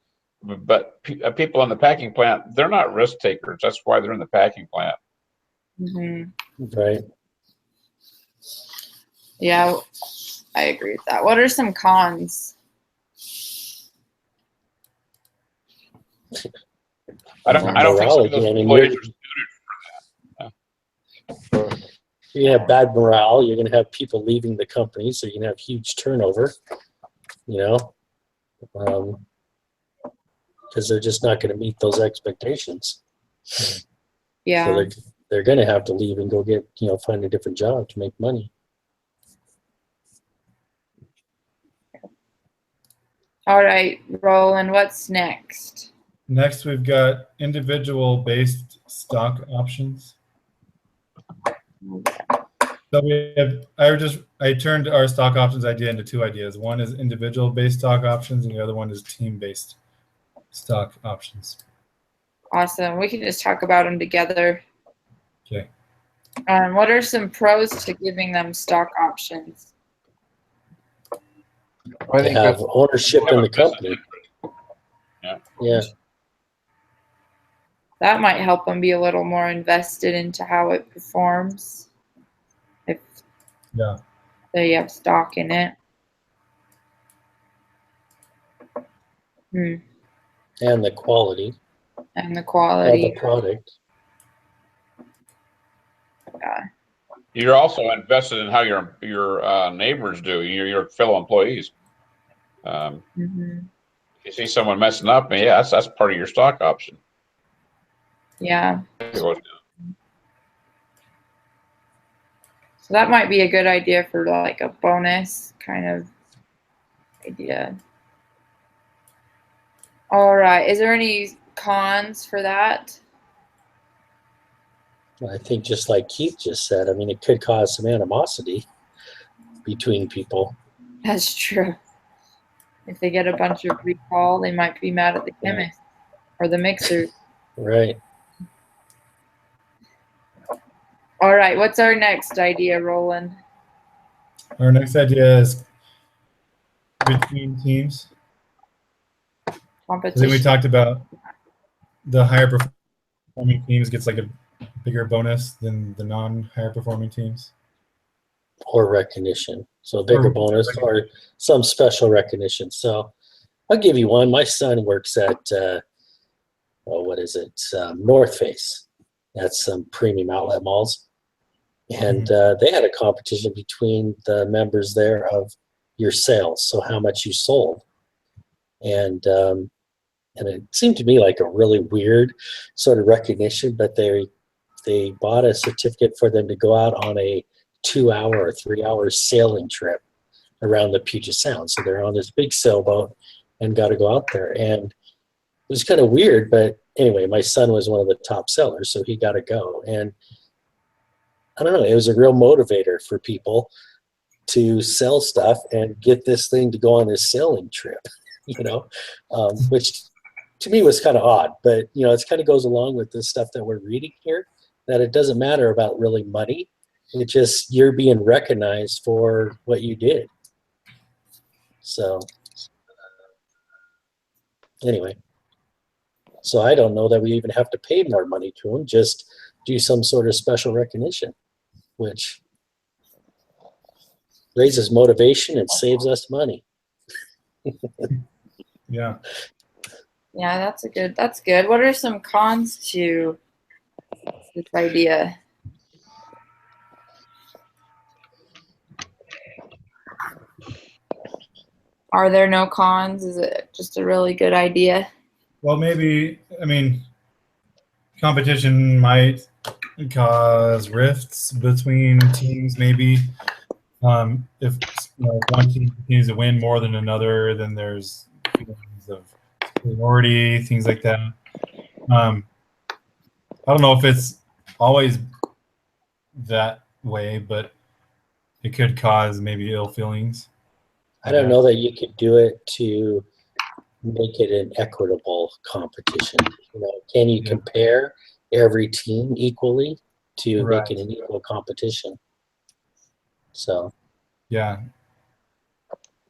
But people in the packing plant, they're not risk takers. That's why they're in the packing plant. Mm-hmm. Right. Yeah. I agree with that. What are some cons? I don't think some of those Morale again, and employees you're- are you have bad morale, you're going to have people leaving the company, so you're going to have huge turnover, you know, because they're just not going to meet those expectations. Yeah. So they're going to have to leave and go get, find a different job to make money. All right, Roland, what's next? Next, we've got individual-based stock options. So we have, I turned our stock options idea into two ideas. One is individual-based stock options, and the other one is team-based stock options. Awesome. We can just talk about them together. Okay. What are some pros to giving them stock options? I They think have that's ownership in the company. Yeah. That might help them be a little more invested into how it performs if Yeah. they have stock in it. And the quality And the of quality. the product. You're also invested in how your neighbors do. Your fellow employees. Mhm. You see someone messing up, and yeah, that's part of your stock option. Yeah. So that might be a good idea for like a bonus kind of idea. All right. Is there any cons for that? I think just like Keith just said, I mean, it could cause some animosity between people. That's true. If they get a bunch of recall, they might be mad at the chemist or the mixer. Right. All right. What's our next idea, Roland? Our next idea is between teams. I think we Competition. talked about the higher performing teams gets like a bigger bonus than the non-higher performing teams. Or recognition. So a bigger Or bonus recognition. or some special recognition. So I'll give you one. My son works at, North Face. That's some premium outlet malls. And they had a competition between the members there of your sales. So how much you sold. And it seemed to me like a really weird sort of recognition, but they bought a certificate for them to go out on a 2-hour or 3-hour sailing trip around the Puget Sound. So they're on this big sailboat and got to go out there. And it was kind of weird, but anyway, my son was one of the top sellers, so he got to go. And I don't know, it was a real motivator for people to sell stuff and get this thing to go on this sailing trip, which to me was kind of odd, but it kind of goes along with the stuff that we're reading here, that it doesn't matter about really money. It's just you're being recognized for what you did. So anyway, so I don't know that we even have to pay more money to them, just do some sort of special recognition, which raises motivation and saves us money. Yeah. Yeah, that's good. What are some cons to this idea? Are there no cons? Is it just a really good idea? Well, maybe, competition might cause rifts between teams, maybe. If one team continues to win more than another, then there's feelings of superiority, things like that. I don't know if it's always that way, but it could cause maybe ill feelings. I don't know that you could do it to make it an equitable competition. Can you compare every team equally to make it an equal competition? So yeah,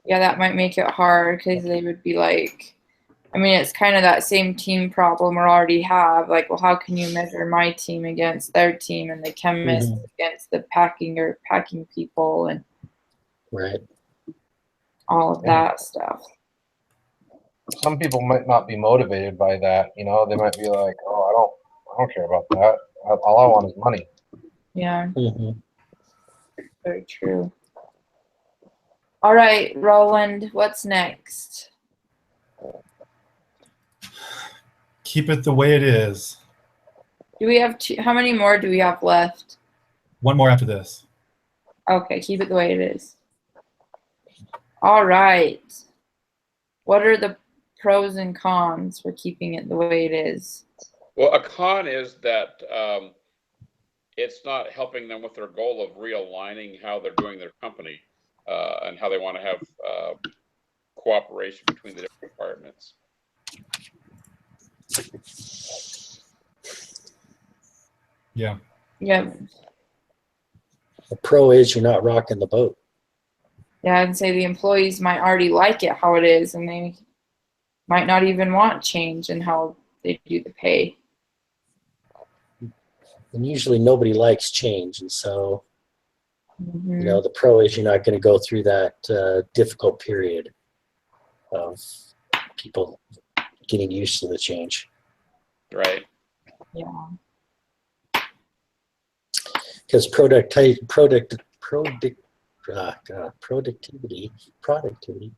that might make it hard because they would be like, it's kind of that same team problem we already have. Like, well, how can you measure my team against their team and the chemists against the packing people? And right. all of that stuff. Some people might not be motivated by that. You know, they might be like, "Oh, I don't care about that. All I want is money." Yeah, Mhm. very true. All right, Roland, what's next? Keep it the way it is. Do we have how many more do we have left? One more after this. Okay, keep it the way it is. All right. What are the pros and cons for keeping it the way it is? Well, a con is that it's not helping them with their goal of realigning how they're doing their company and how they want to have cooperation between the different departments. Yeah. Yeah, The pro is you're not rocking the boat. yeah, I'd say the employees might already like it how it is, and they might not even want change in how they do the pay. And usually nobody likes change. And so, Mhm. you know, the pro is you're not going to go through that difficult period of people getting used to the change. Right. Yeah. Because productivity,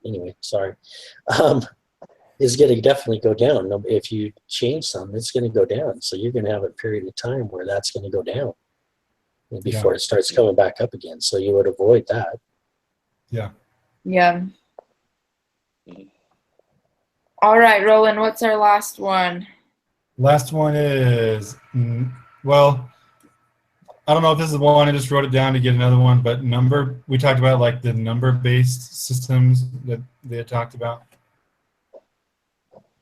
anyway, sorry, is going to definitely go down. If you change something, it's going to go down. So you're going to have a period of time where that's going to go down before it starts coming back up again. So you would avoid that. Yeah. Yeah. Mhm. All right, Roland, what's our last one? Last one is, well, I don't know if this is one, I just wrote it down to get another one, but we talked about like the number-based systems that they had talked about.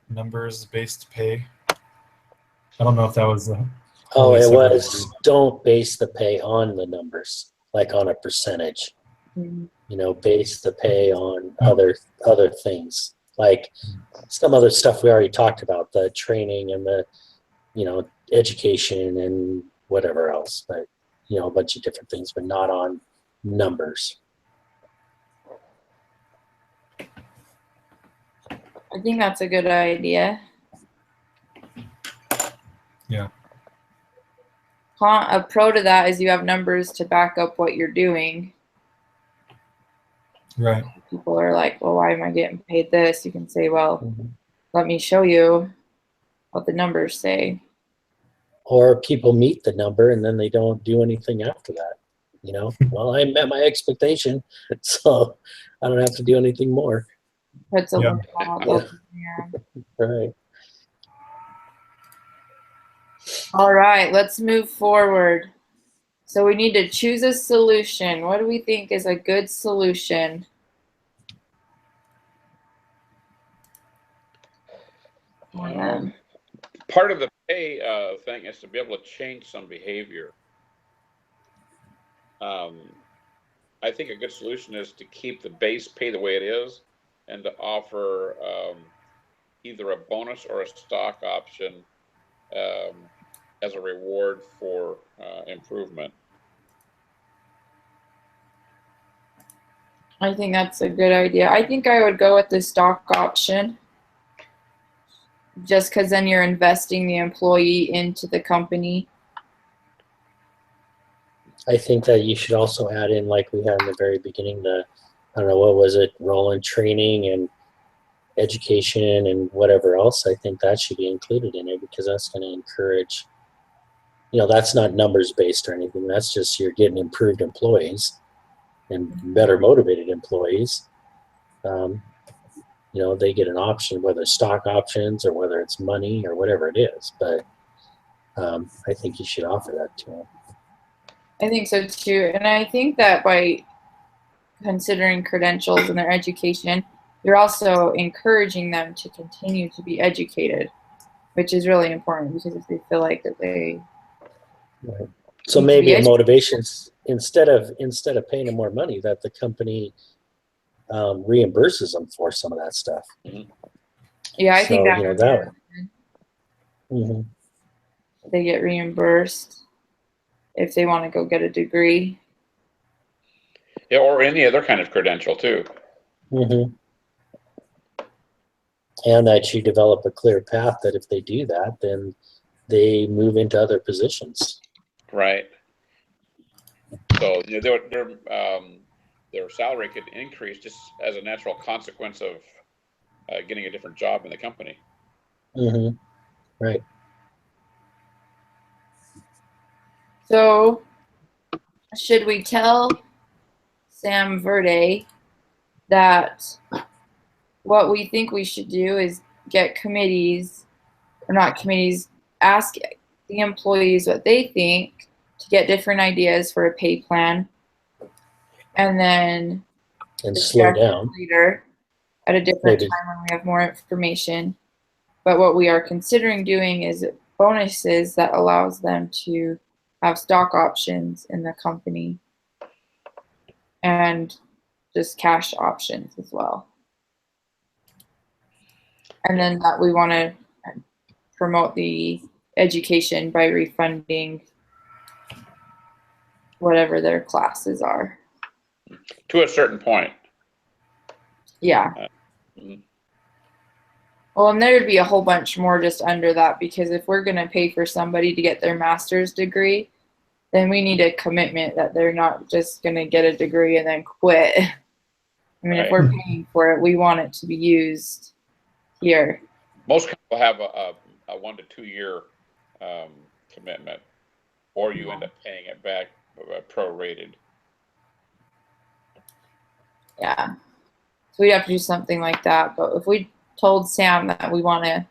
Numbers-based pay. I don't know if that was a Oh, totally it separate was, don't base the pay on the numbers, like on a percentage. Mhm. You know, base the pay on other things, like some other stuff we already talked about, the training and the, you know, education and whatever else, but, you know, a bunch of different things, but not on numbers. I think that's a good idea. Yeah. A pro to that is you have numbers to back up what you're doing. Right. People are like, well, why am I getting paid this? You can say, well, let me show you what the numbers say. Or people meet the number and then they don't do anything after that. You know, well, I met my expectation, so I don't have to do anything more. Puts a Yeah. limit on Yeah. it. Yeah. Right. All right, let's move forward. So we need to choose a solution. What do we think is a good solution? Part of the pay thing is to be able to change some behavior. I think a good solution is to keep the base pay the way it is and to offer either a bonus or a stock option as a reward for improvement. I think that's a good idea. I think I would go with the stock option just because then you're investing the employee into the company. I think that you should also add in, like we had in the very beginning, I don't know, what was it, Roland, training and education and whatever else. I think that should be included in it because that's going to encourage, you know, that's not numbers based or anything. That's just you're getting improved employees and better motivated employees. You know, they get an option, whether it's stock options or whether it's money or whatever it is. But I think you should offer that to them. I think so too. And I think that by considering credentials and their education, you're also encouraging them to continue to be educated, which is really important because if they feel like that they Right. So need to maybe be a educated. motivation, instead of paying them more money, that the company reimburses them for some of that stuff. Yeah, I think So, that you know, would that be they get reimbursed if they want to go get a degree. Yeah, or any other kind of credential too. Mm-hmm. And that you develop a clear path that if they do that, then they move into other positions. Right. So their salary could increase just as a natural consequence of getting a different job in the company. Mm-hmm. Right. So, should we tell Sam Verde that what we think we should do is get committees, or not committees, ask the employees what they think to get different ideas for a pay plan, and then And slow discuss down. later at a different Maybe. time when we have more information. But what we are considering doing is bonuses that allows them to have stock options in the company and just cash options as well. And then that we want to promote the education by refunding whatever their classes are. To a certain point. Yeah. Mhm. Well, and there would be a whole bunch more just under that, because if we're going to pay for somebody to get their master's degree, then we need a commitment that they're not just going to get a degree and then quit. I mean, if Right. we're paying for it, we want it to be used here. Most people have a 1 to 2 year commitment, or you end up paying it back prorated. Yeah. So we'd have to do something like that. But if we told Sam that we want to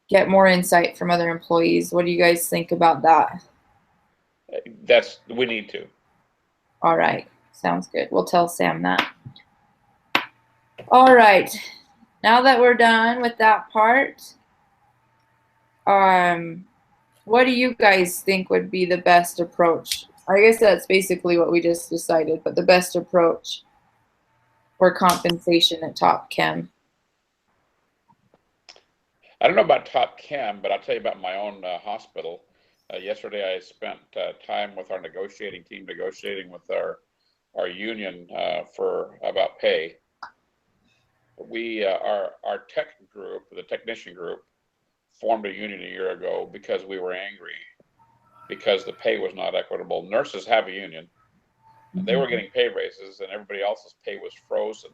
get more insight from other employees, what do you guys think about that? We need to. All right. Sounds good. We'll tell Sam that. All right. Now that we're done with that part, what do you guys think would be the best approach? I guess that's basically what we just decided, but the best approach for compensation at Top Chem. I don't know about Top Chem, but I'll tell you about my own hospital. Yesterday, I spent time with our negotiating team, negotiating with our union for about pay. We our tech group, the technician group, formed a union a year ago because we were angry because the pay was not equitable. Nurses have a union, and they were getting pay raises, and everybody else's pay was frozen.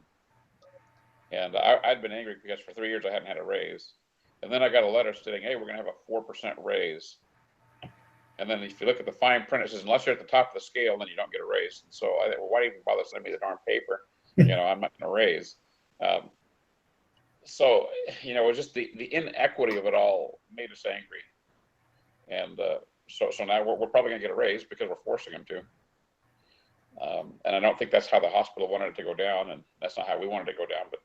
And I'd been angry because for 3 years I hadn't had a raise. And then I got a letter stating, hey, we're going to have a 4% raise. And then if you look at the fine print, it says, unless you're at the top of the scale, then you don't get a raise. And so I thought, well, why even bother sending me the darn paper? I'm not going to raise. So, it was just the inequity of it all made us angry. And so now we're probably going to get a raise because we're forcing them to. And I don't think that's how the hospital wanted it to go down, and that's not how we wanted it to go down. But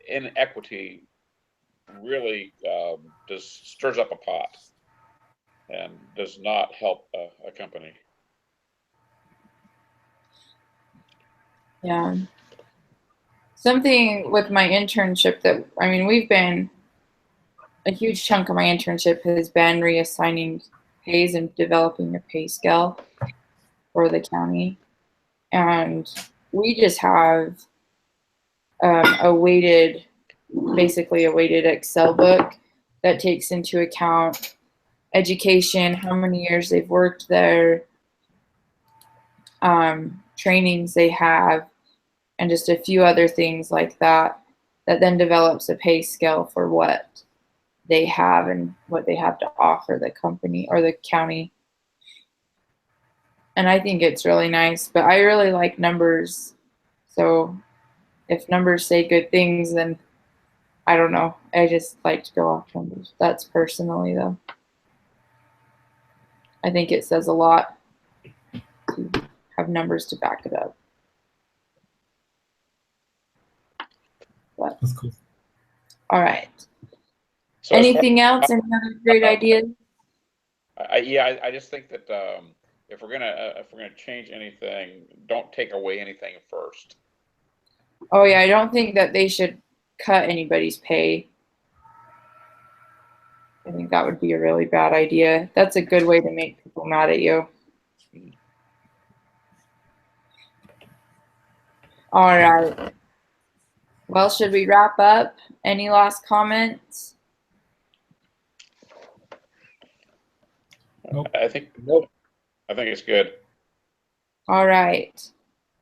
inequity really stirs up a pot and does not help a company. Yeah. Something with my internship a huge chunk of my internship has been reassigning pays and developing a pay scale for the county. And we just have basically a weighted Excel book that takes into account education, how many years they've worked there, trainings they have, and just a few other things like that then develops a pay scale for what they have and what they have to offer the company or the county. And I think it's really nice, but I really like numbers. So if numbers say good things, then I don't know. I just like to go off numbers. That's personally, though. I think it says a lot to have numbers to back it up. But, That's cool. all right. So Anything else? Any other great ideas? I just think that if we're gonna change anything, don't take away anything first. Oh yeah, I don't think that they should cut anybody's pay. I think that would be a really bad idea. That's a good way to make people mad at you. All right. Well, should we wrap up? Any last comments? I think Nope. it's good. All right.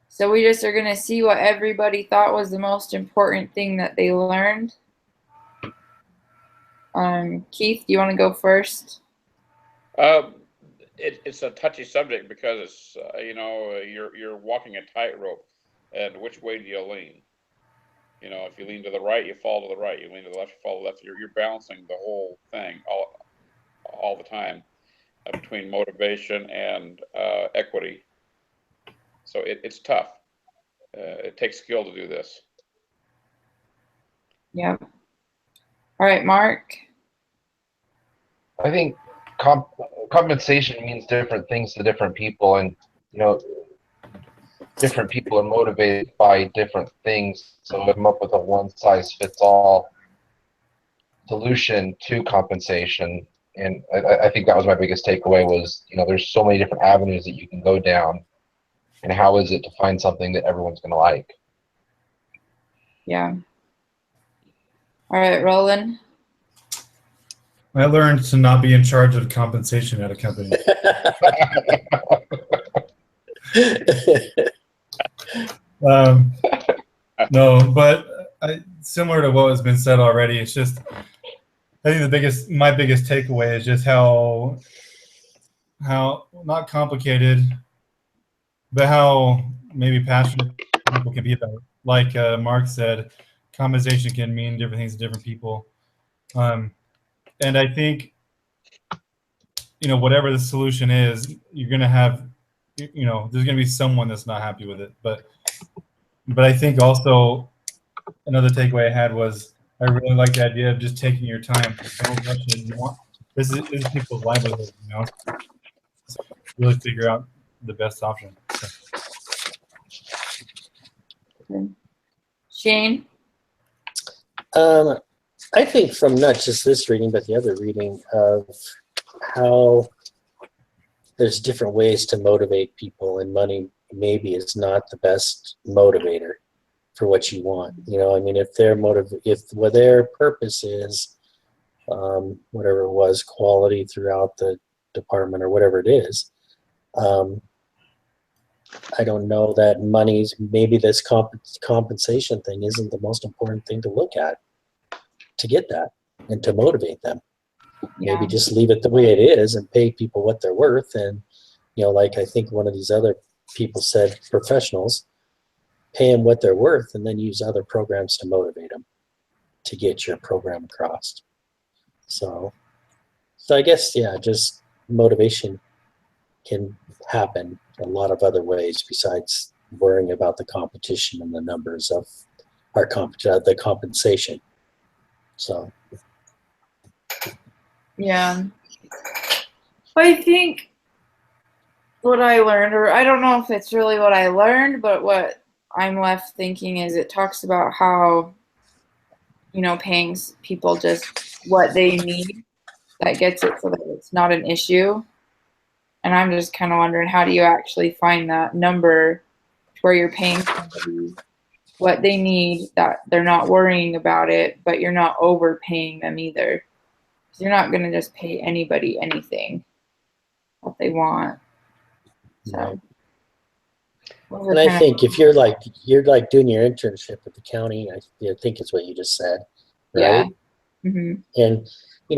So we just are going to see what everybody thought was the most important thing that they learned. Keith, do you want to go first? It's a touchy subject because it's you're walking a tightrope, and which way do you lean? If you lean to the right, you fall to the right. You lean to the left, you fall to the left. You're balancing the whole thing all the time between motivation and equity. So it's tough. It takes skill to do this. Yep. All right, Mark. I think compensation means different things to different people, and different people are motivated by different things. So I come up with a one-size-fits-all solution to compensation, and I think that was my biggest takeaway was there's so many different avenues that you can go down, and how is it to find something that everyone's going to like? Yeah. All right, Roland. I learned to not be in charge of compensation at a company. No, but similar to what has been said already, it's just I think my biggest takeaway is just how not complicated, but how maybe passionate people can be about it. Like Mark said, compensation can mean different things to different people, and I think whatever the solution is, you're gonna have there's gonna be someone that's not happy with it, but I think also another takeaway I had was I really like the idea of just taking your time. Don't rush it. This is people's livelihood, So really figure out the best option. So. Shane. I think from not just this reading, but the other reading of how there's different ways to motivate people, and money maybe is not the best motivator for what you want. If their purpose is whatever it was, quality throughout the department or whatever it is, I don't know that maybe this compensation thing isn't the most important thing to look at to get that and to motivate them. Yeah. Maybe just leave it the way it is and pay people what they're worth. And, like I think one of these other people said, professionals, pay them what they're worth and then use other programs to motivate them to get your program across. So I guess, yeah, just motivation can happen a lot of other ways besides worrying about the competition and the numbers of the compensation. So. Yeah. I think what I learned, or I don't know if it's really what I learned, but what I'm left thinking is it talks about how, paying people just what they need, that gets it so that it's not an issue. And I'm just kind of wondering, how do you actually find that number where you're paying somebody what they need, that they're not worrying about it, but you're not overpaying them either? Because you're not going to just pay anybody anything what they want. So, and I think if you're like doing your internship at the county, I think it's what you just said, right? Yeah. Mm-hmm. And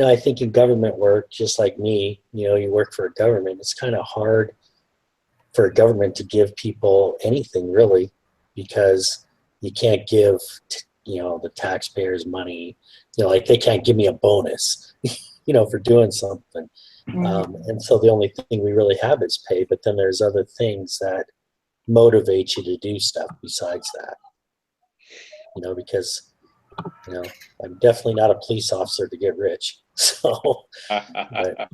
I think in government work, just like me, you work for a government, it's kind of hard for a government to give people anything really, because you can't give the taxpayers money. Like they can't give me a bonus for doing something. Mm-hmm. And so the only thing we really have is pay, but then there's other things that motivate you to do stuff besides that, because I'm definitely not a police officer to get rich. So but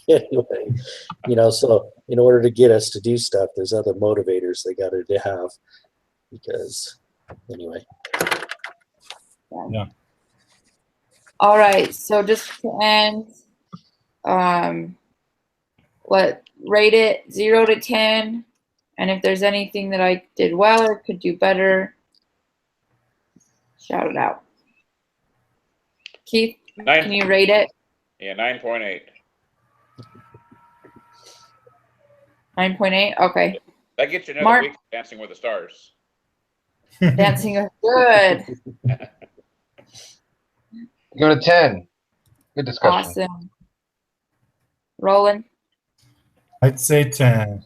anyway, so in order to get us to do stuff, there's other motivators they got to have, because anyway. Yeah. All right, so just to end, rate it 0 to 10 And if there's anything that I did well or could do better, shout it out. Keith, can you rate it? Yeah, 9.8. 9.8? Okay. That gets you another Mark. week of Dancing with the Stars. Dancing is good. Go to 10. Good discussion. Awesome. Roland? I'd say 10.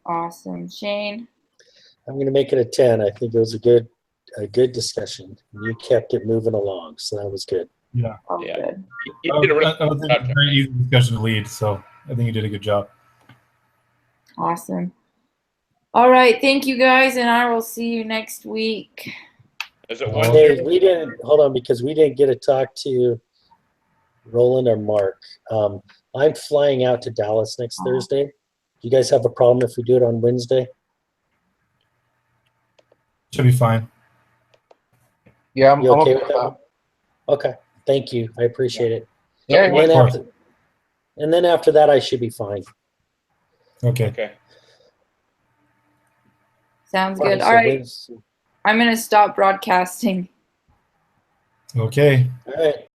Awesome. Shane? I'm going to make it a 10. I think it was a good discussion. You kept it moving along, so that was good. Yeah. Oh, Yeah. good. You did a really That was good a job, Tim. very easy discussion to lead, so I think you did a good job. Awesome. All right. Thank you guys, and I will see you next week. Is it Hey, Wednesday? Hey, we didn't, hold on, because we didn't get to talk to Roland or Mark. I'm flying out to Dallas next Thursday. Do you guys have a problem if we do it on Wednesday? Should be fine. Yeah, I'm You okay with with that? Okay, thank you. I appreciate it. Yeah, And you're then course. after that, I should be fine. Okay. Okay. Sounds good. So All right. Wednesday- I'm going to stop broadcasting. Okay. All right.